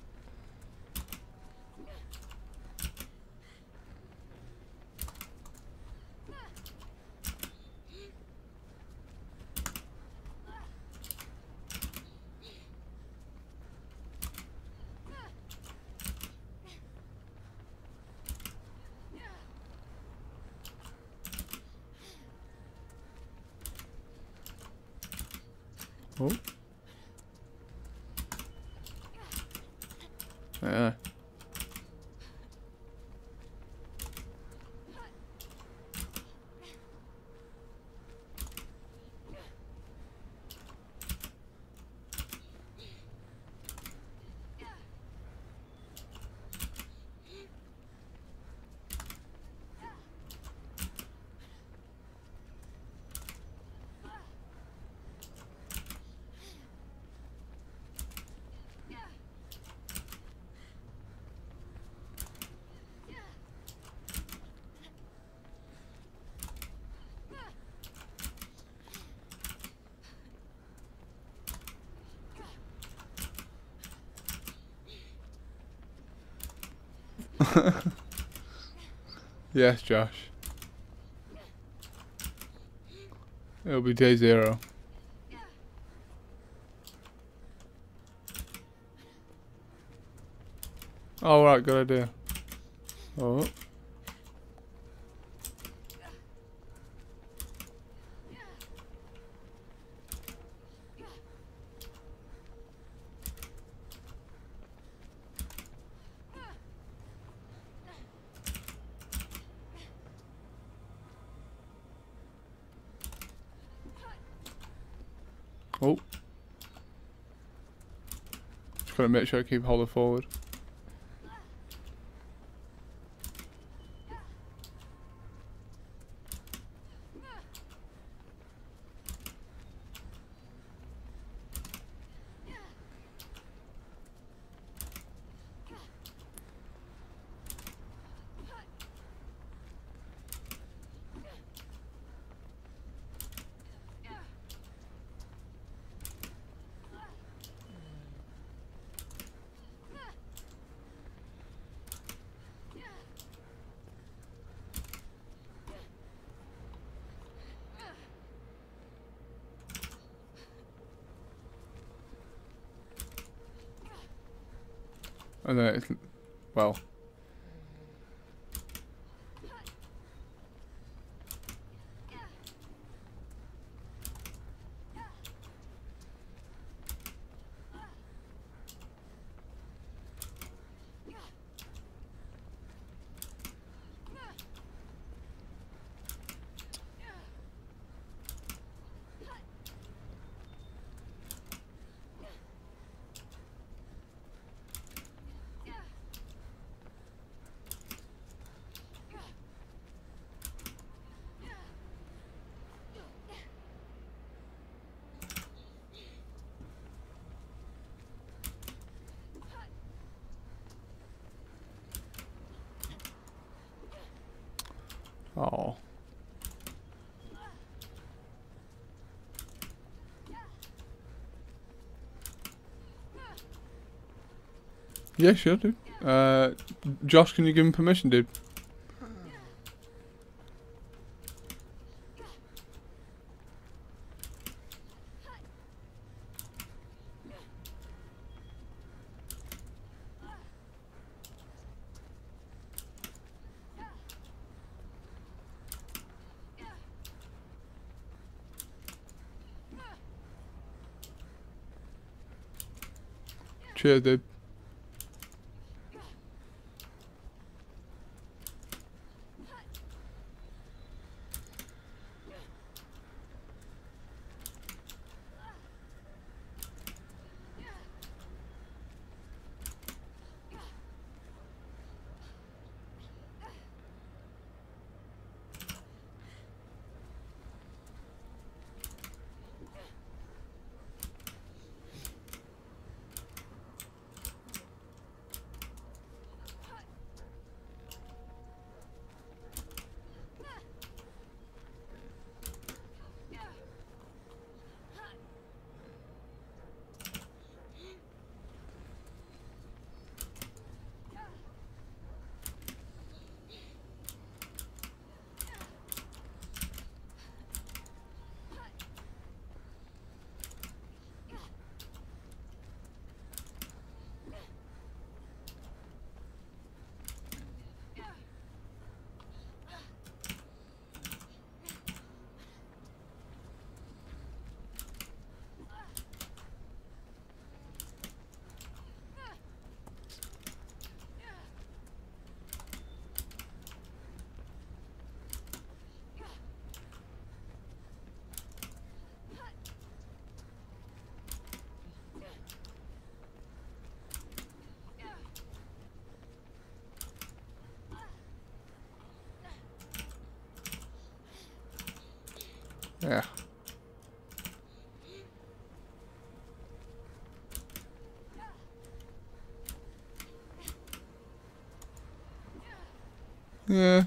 Oh. Yeah. Yes, Josh. It'll be day 0. Oh, right, good idea. Oh. Oh. Just gotta make sure I keep holding forward. And then it's, well. Oh. Yeah, sure, dude. Josh, can you give him permission, dude? Cheers, dude. Yeah. Yeah.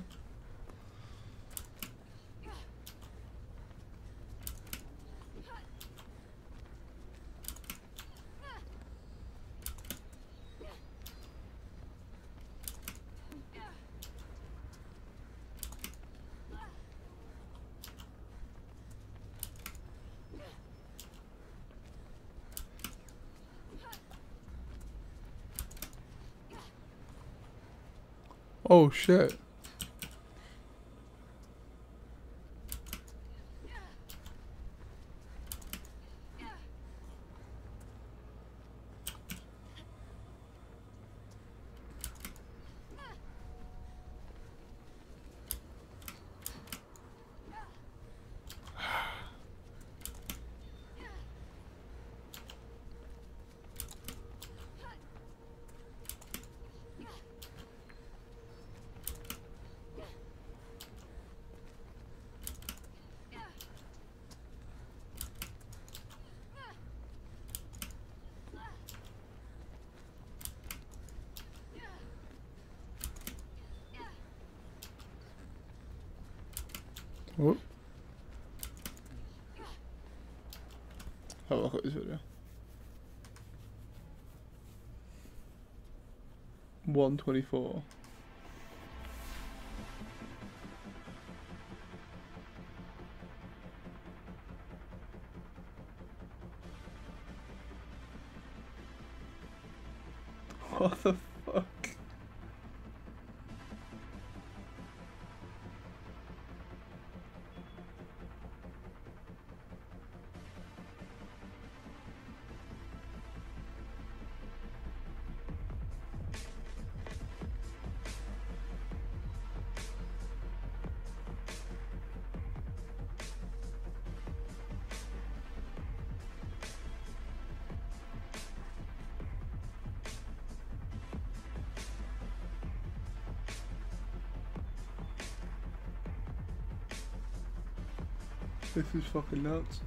Oh shit. Oh. Have a look at this video. 124. What the fuck? This is fucking nuts.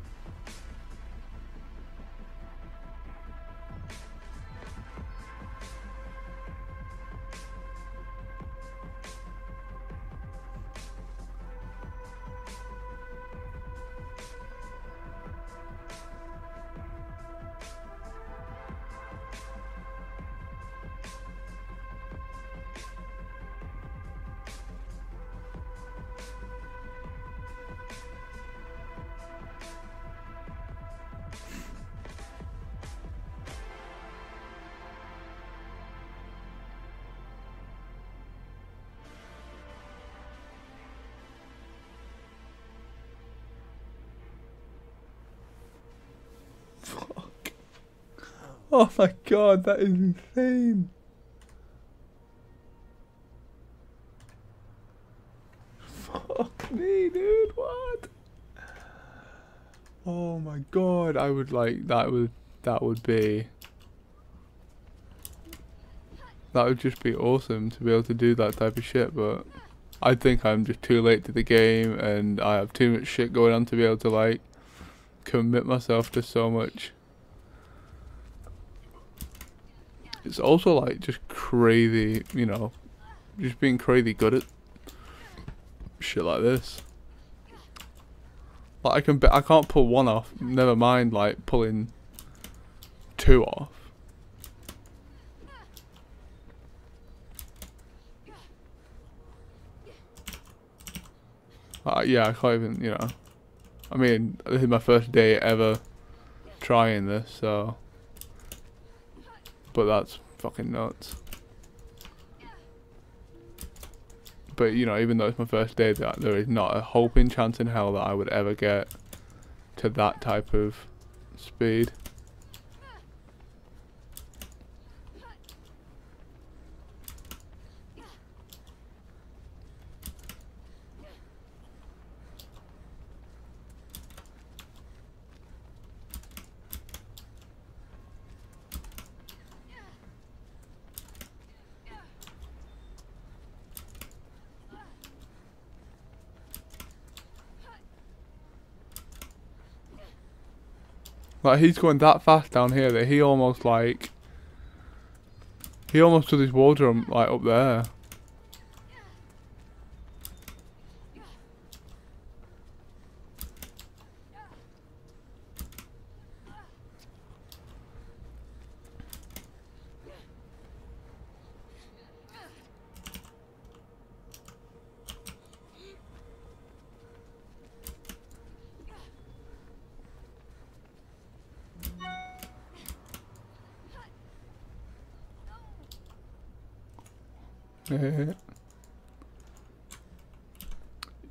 Fuck. Oh my god, that is insane. Fuck me, dude, what? Oh my god, I would like, that would just be awesome to be able to do that type of shit, but I think I'm just too late to the game and I have too much shit going on to be able to like commit myself to so much. It's also like just crazy, you know, just being crazy good at shit like this. Like I can't pull one off, never mind like pulling two off. Yeah, I can't even, you know. I mean, this is my first day ever trying this, so. But that's fucking nuts. But, you know, even though it's my first day, there is not a hoping chance in hell that I would ever get to that type of speed. Like, he's going that fast down here that he almost does his wall jump, like, up there.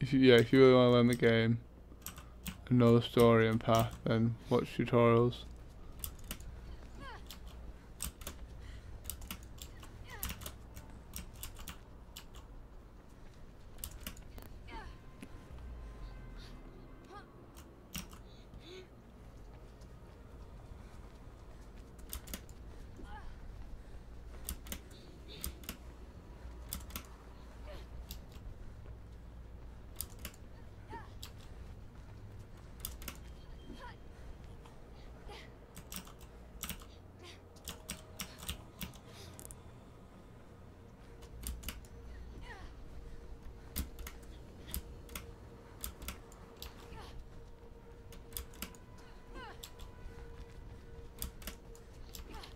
If you really want to learn the game and know the story and path, then watch tutorials.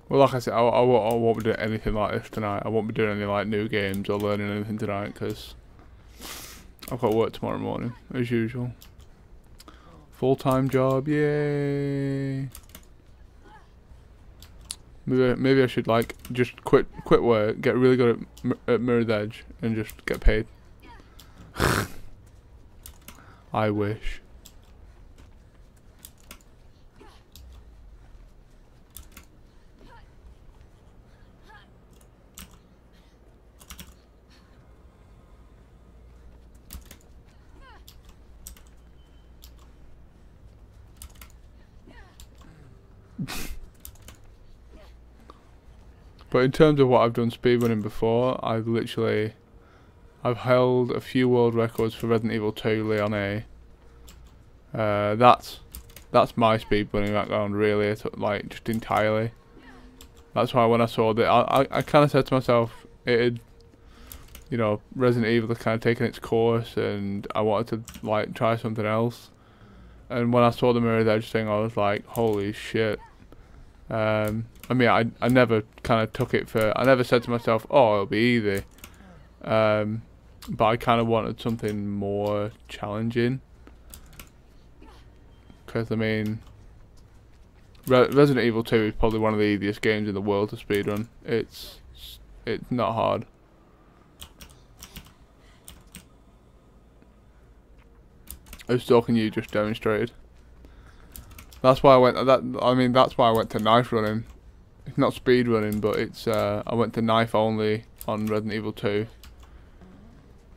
Well, like I said, I won't be doing anything like this tonight. I won't be doing any like new games or learning anything tonight because I've got work tomorrow morning as usual. Full-time job, yay! Maybe I should like just quit work, get really good at Mirror's Edge, and just get paid. I wish. But in terms of what I've done speedrunning before, I've held a few world records for Resident Evil 2 Leon A. That's my speedrunning background really, like just entirely. That's why when I saw that, I kind of said to myself, it'd, you know, Resident Evil had kind of taken its course, and I wanted to like try something else. And when I saw the Mirror's Edge thing, I was like, holy shit. I mean, I never kind of took it for, I never said to myself, oh, it'll be easy. But I kind of wanted something more challenging. Because, I mean, Resident Evil 2 is probably one of the easiest games in the world to speedrun. It's not hard. As Stalking You just demonstrated. That's why I went. That's why I went to knife running. It's not speed running, but it's. I went to knife only on Resident Evil 2.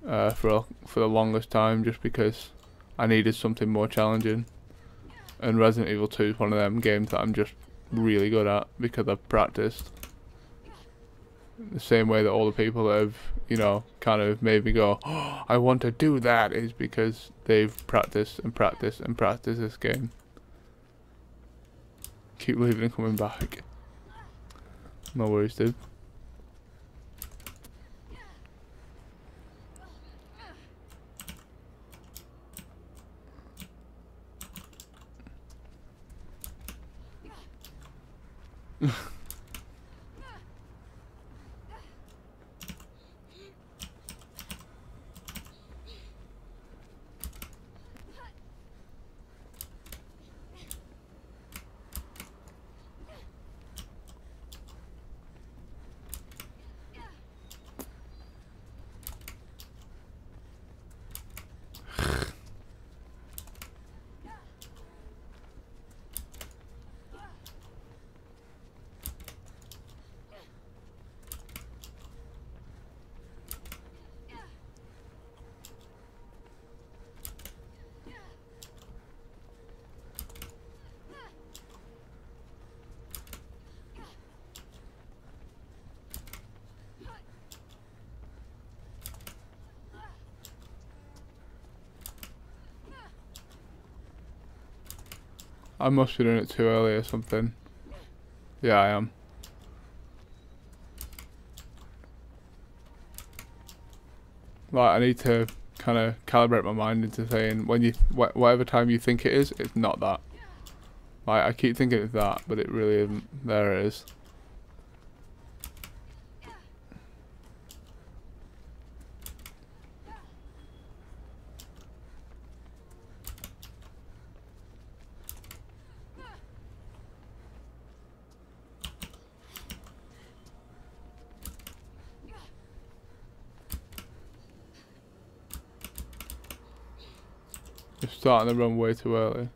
For the longest time, just because I needed something more challenging. And Resident Evil 2 is one of them games that I'm just really good at because I've practiced. The same way that all the people that have, you know, kind of made me go, oh, I want to do that, is because they've practiced and practiced and practiced this game. Keep leaving and coming back. No worries, dude. I must be doing it too early or something. Yeah, I am. Like, I need to kind of calibrate my mind into saying when you whatever time you think it is, it's not that. Like, I keep thinking it's that, but it really isn't. There it is. You're starting the run way too early.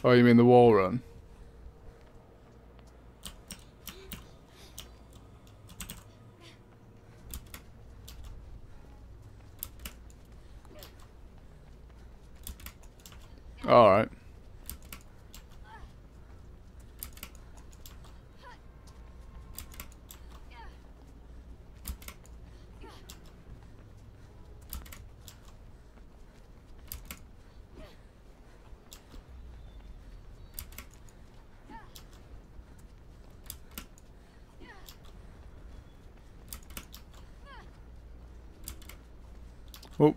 Oh, you mean the wall run? Alright. Oh.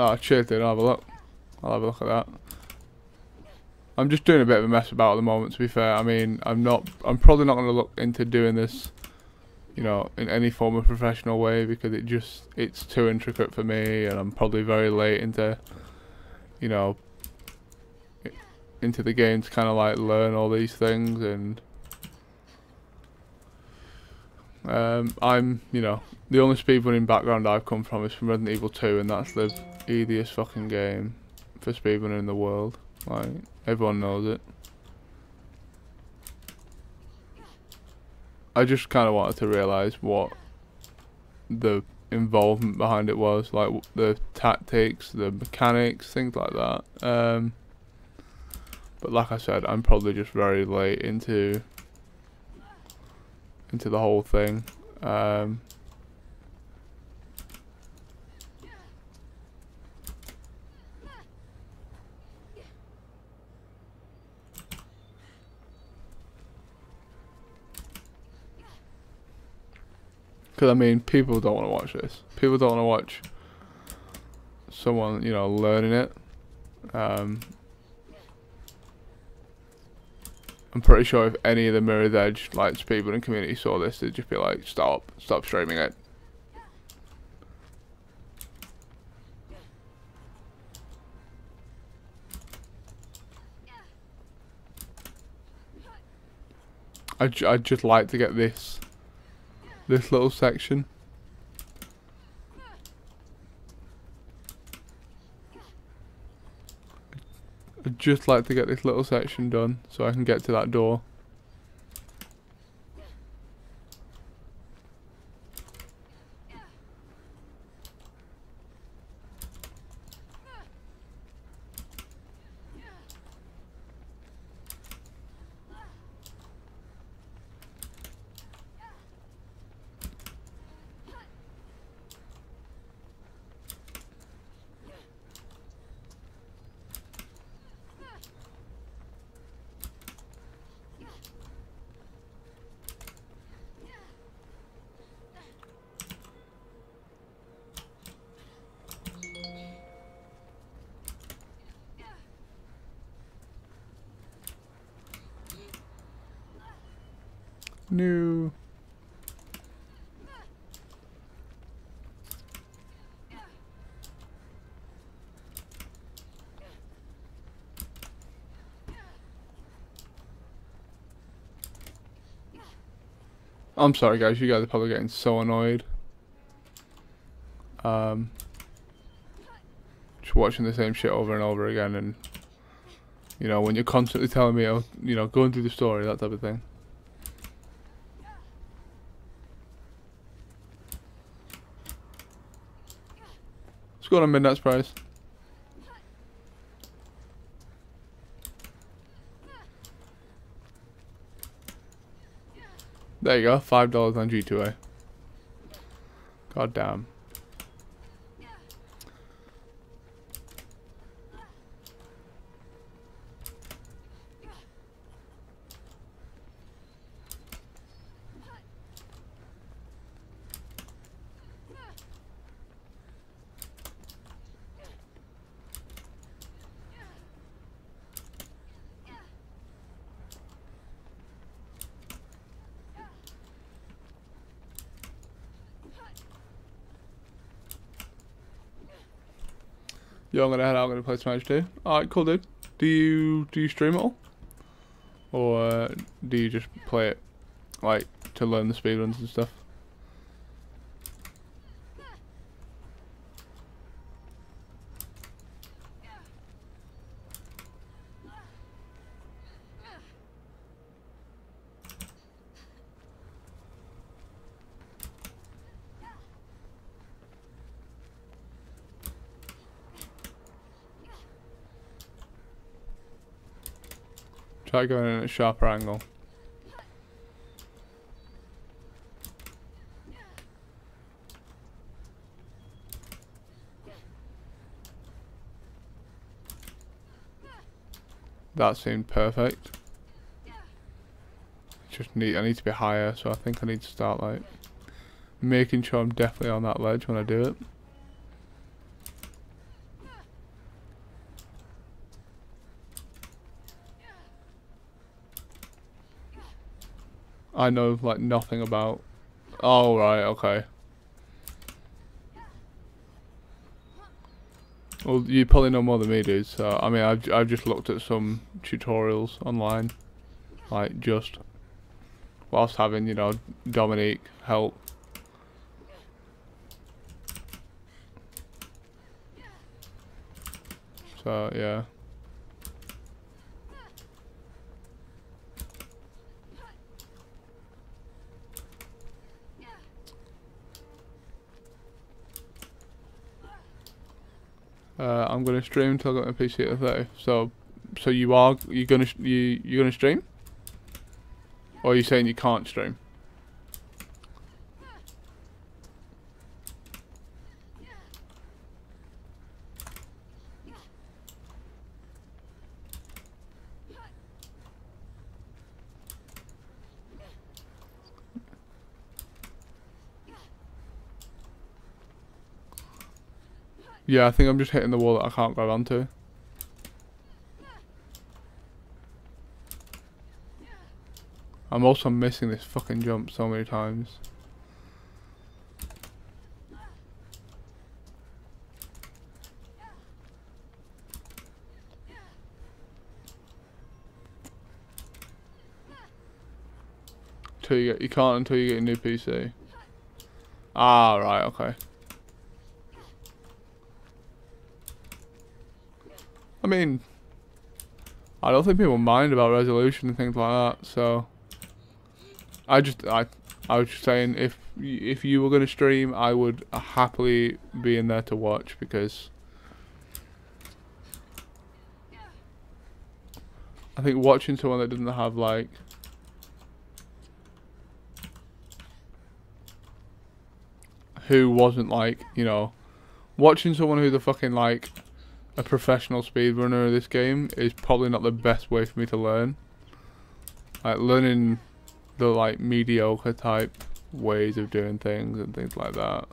Oh, cheers, dude. I'll have a look. I'll have a look at that. I'm just doing a bit of a mess about at the moment, to be fair. I mean, I'm probably not going to look into doing this, you know, in any form of professional way, because it's too intricate for me, and I'm probably very late into, you know, into the game to kind of like learn all these things. And I'm, you know, the only speedrunning background I've come from is from Resident Evil 2, and that's the easiest fucking game for speedrunning in the world. Like, everyone knows it. I just kind of wanted to realise what the involvement behind it was, like the tactics, the mechanics, things like that. But like I said, I'm probably just very late into the whole thing. Because I mean, people don't want to watch this. People don't want to watch someone, you know, learning it. I'm pretty sure if any of the Mirror's Edge like speedrunning community saw this, they'd just be like, stop streaming it. I'd just like to get this little section. I'd just like to get this little section done so I can get to that door. No. I'm sorry guys, you guys are probably getting so annoyed. Just watching the same shit over and over again, and you know, when you're constantly telling me, oh, you know, going through the story, that type of thing. What's going on, Midnight's Prize? There you go, $5 on G2A. God damn. Yo, I'm gonna head out. I'm gonna play Smash too. Alright, cool, dude. Do you stream it all, or do you just play it like to learn the speedruns and stuff? Try going in at a sharper angle. That seemed perfect. Just I need to be higher, so I think I need to start like making sure I'm definitely on that ledge when I do it. I know like nothing about. Oh right, okay. Well, you probably know more than me, dude. So I mean, I've just looked at some tutorials online, like just whilst having, you know, Dominique help. So yeah. I'm gonna stream until I get my PC at 30. So you're gonna stream, or are you saying you can't stream? Yeah, I think I'm just hitting the wall that I can't grab onto. I'm also missing this fucking jump so many times. You can't until you get a new PC. Ah, right, okay. I mean, I don't think people mind about resolution and things like that, so I was just saying, if you were going to stream, I would happily be in there to watch, because I think watching someone that doesn't have like who wasn't like, you know, watching someone who's a fucking like a professional speedrunner of this game is probably not the best way for me to learn. Like learning the like mediocre type ways of doing things and things like that.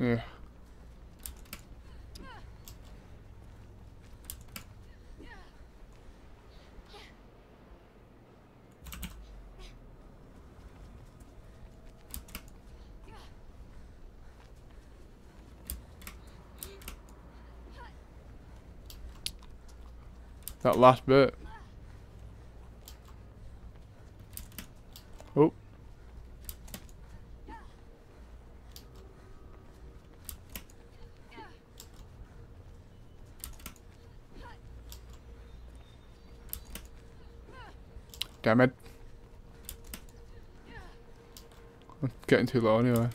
Yeah. That last bit. Oh. Damn it. I'm getting too low anyway.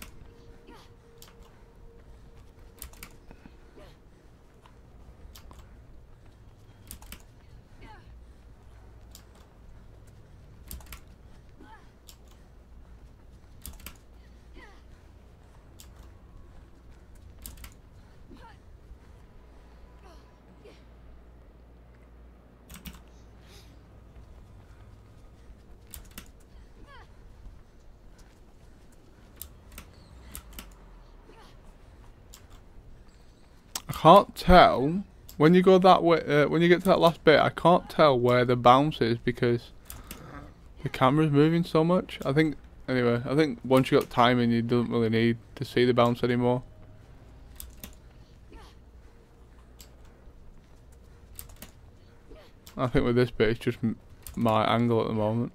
I can't tell when you go that way. When you get to that last bit, I can't tell where the bounce is because the camera's moving so much. I think anyway. I think once you got timing, you don't really need to see the bounce anymore. I think with this bit, it's just my angle at the moment.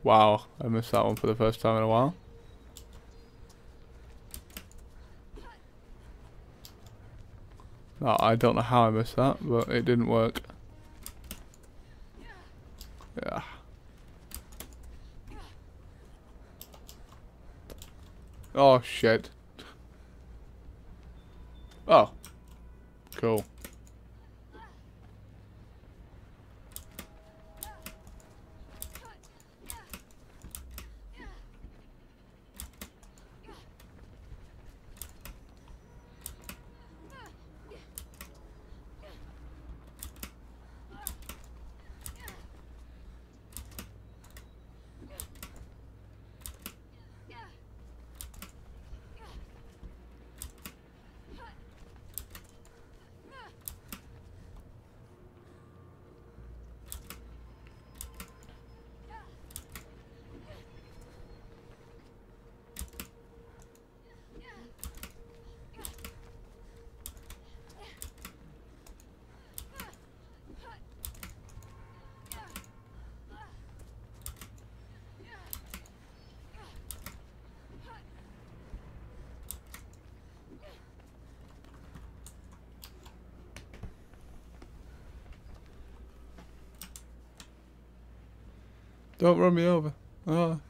Wow, I missed that one for the first time in a while. Oh, I don't know how I missed that, but it didn't work. Yeah. Oh shit. Oh. Cool. Don't run me over. Oh.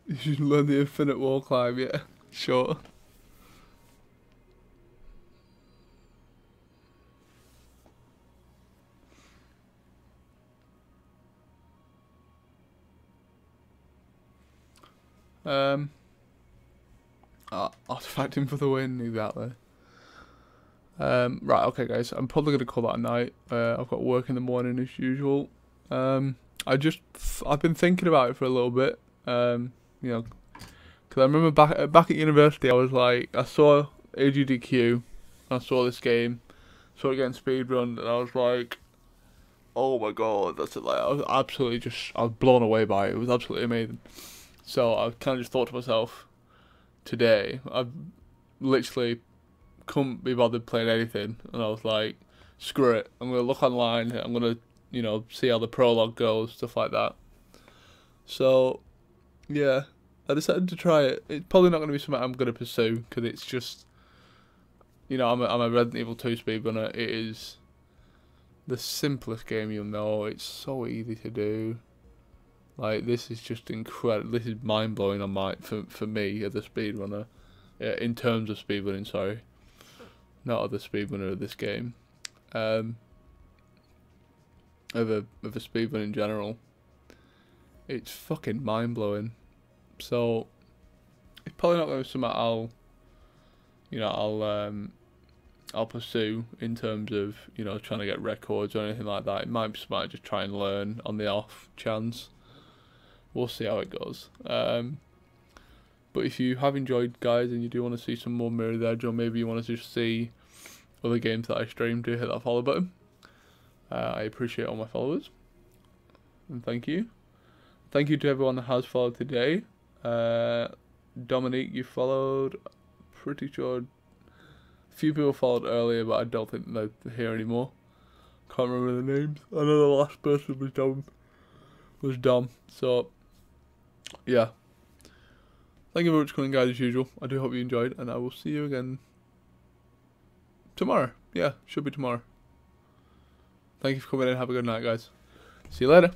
You should learn the infinite wall climb, yeah. Sure. Artifacting for the win, exactly. Right, okay guys, I'm probably going to call that a night. I've got work in the morning as usual. I've been thinking about it for a little bit. You know, because I remember back at university, I was like, I saw AGDQ, I saw this game, saw it getting speedrun, and I was like, oh my god, that's it. Like, I was blown away by it. It was absolutely amazing. So I kind of just thought to myself, today, I've literally couldn't be bothered playing anything, and I was like, screw it, I'm gonna look online, I'm gonna, you know, see how the prologue goes, stuff like that. So yeah, I decided to try it. It's probably not going to be something I'm going to pursue because it's just, you know, I'm a Resident Evil 2 speedrunner. It is the simplest game you'll know. It's so easy to do. Like, this is just incredible. This is mind blowing on for me as a speedrunner, in terms of speedrunning. Sorry, not as a speedrunner of this game. Of a speedrun in general. It's fucking mind blowing. So it's probably not going to be something I'll pursue in terms of, you know, trying to get records or anything like that. It might be something I just try and learn on the off chance. We'll see how it goes. But if you have enjoyed, guys, and you do want to see some more Mirror's Edge, or maybe you want to just see other games that I stream, do hit that follow button. I appreciate all my followers, and thank you. Thank you to everyone that has followed today. Dominique, you followed. Pretty sure a few people followed earlier, but I don't think they're here anymore. Can't remember the names. I know the last person was Dom. So yeah, thank you very much for coming, guys, as usual. I do hope you enjoyed, and I will see you again tomorrow. Yeah, should be tomorrow. Thank you for coming in. Have a good night, guys. See you later.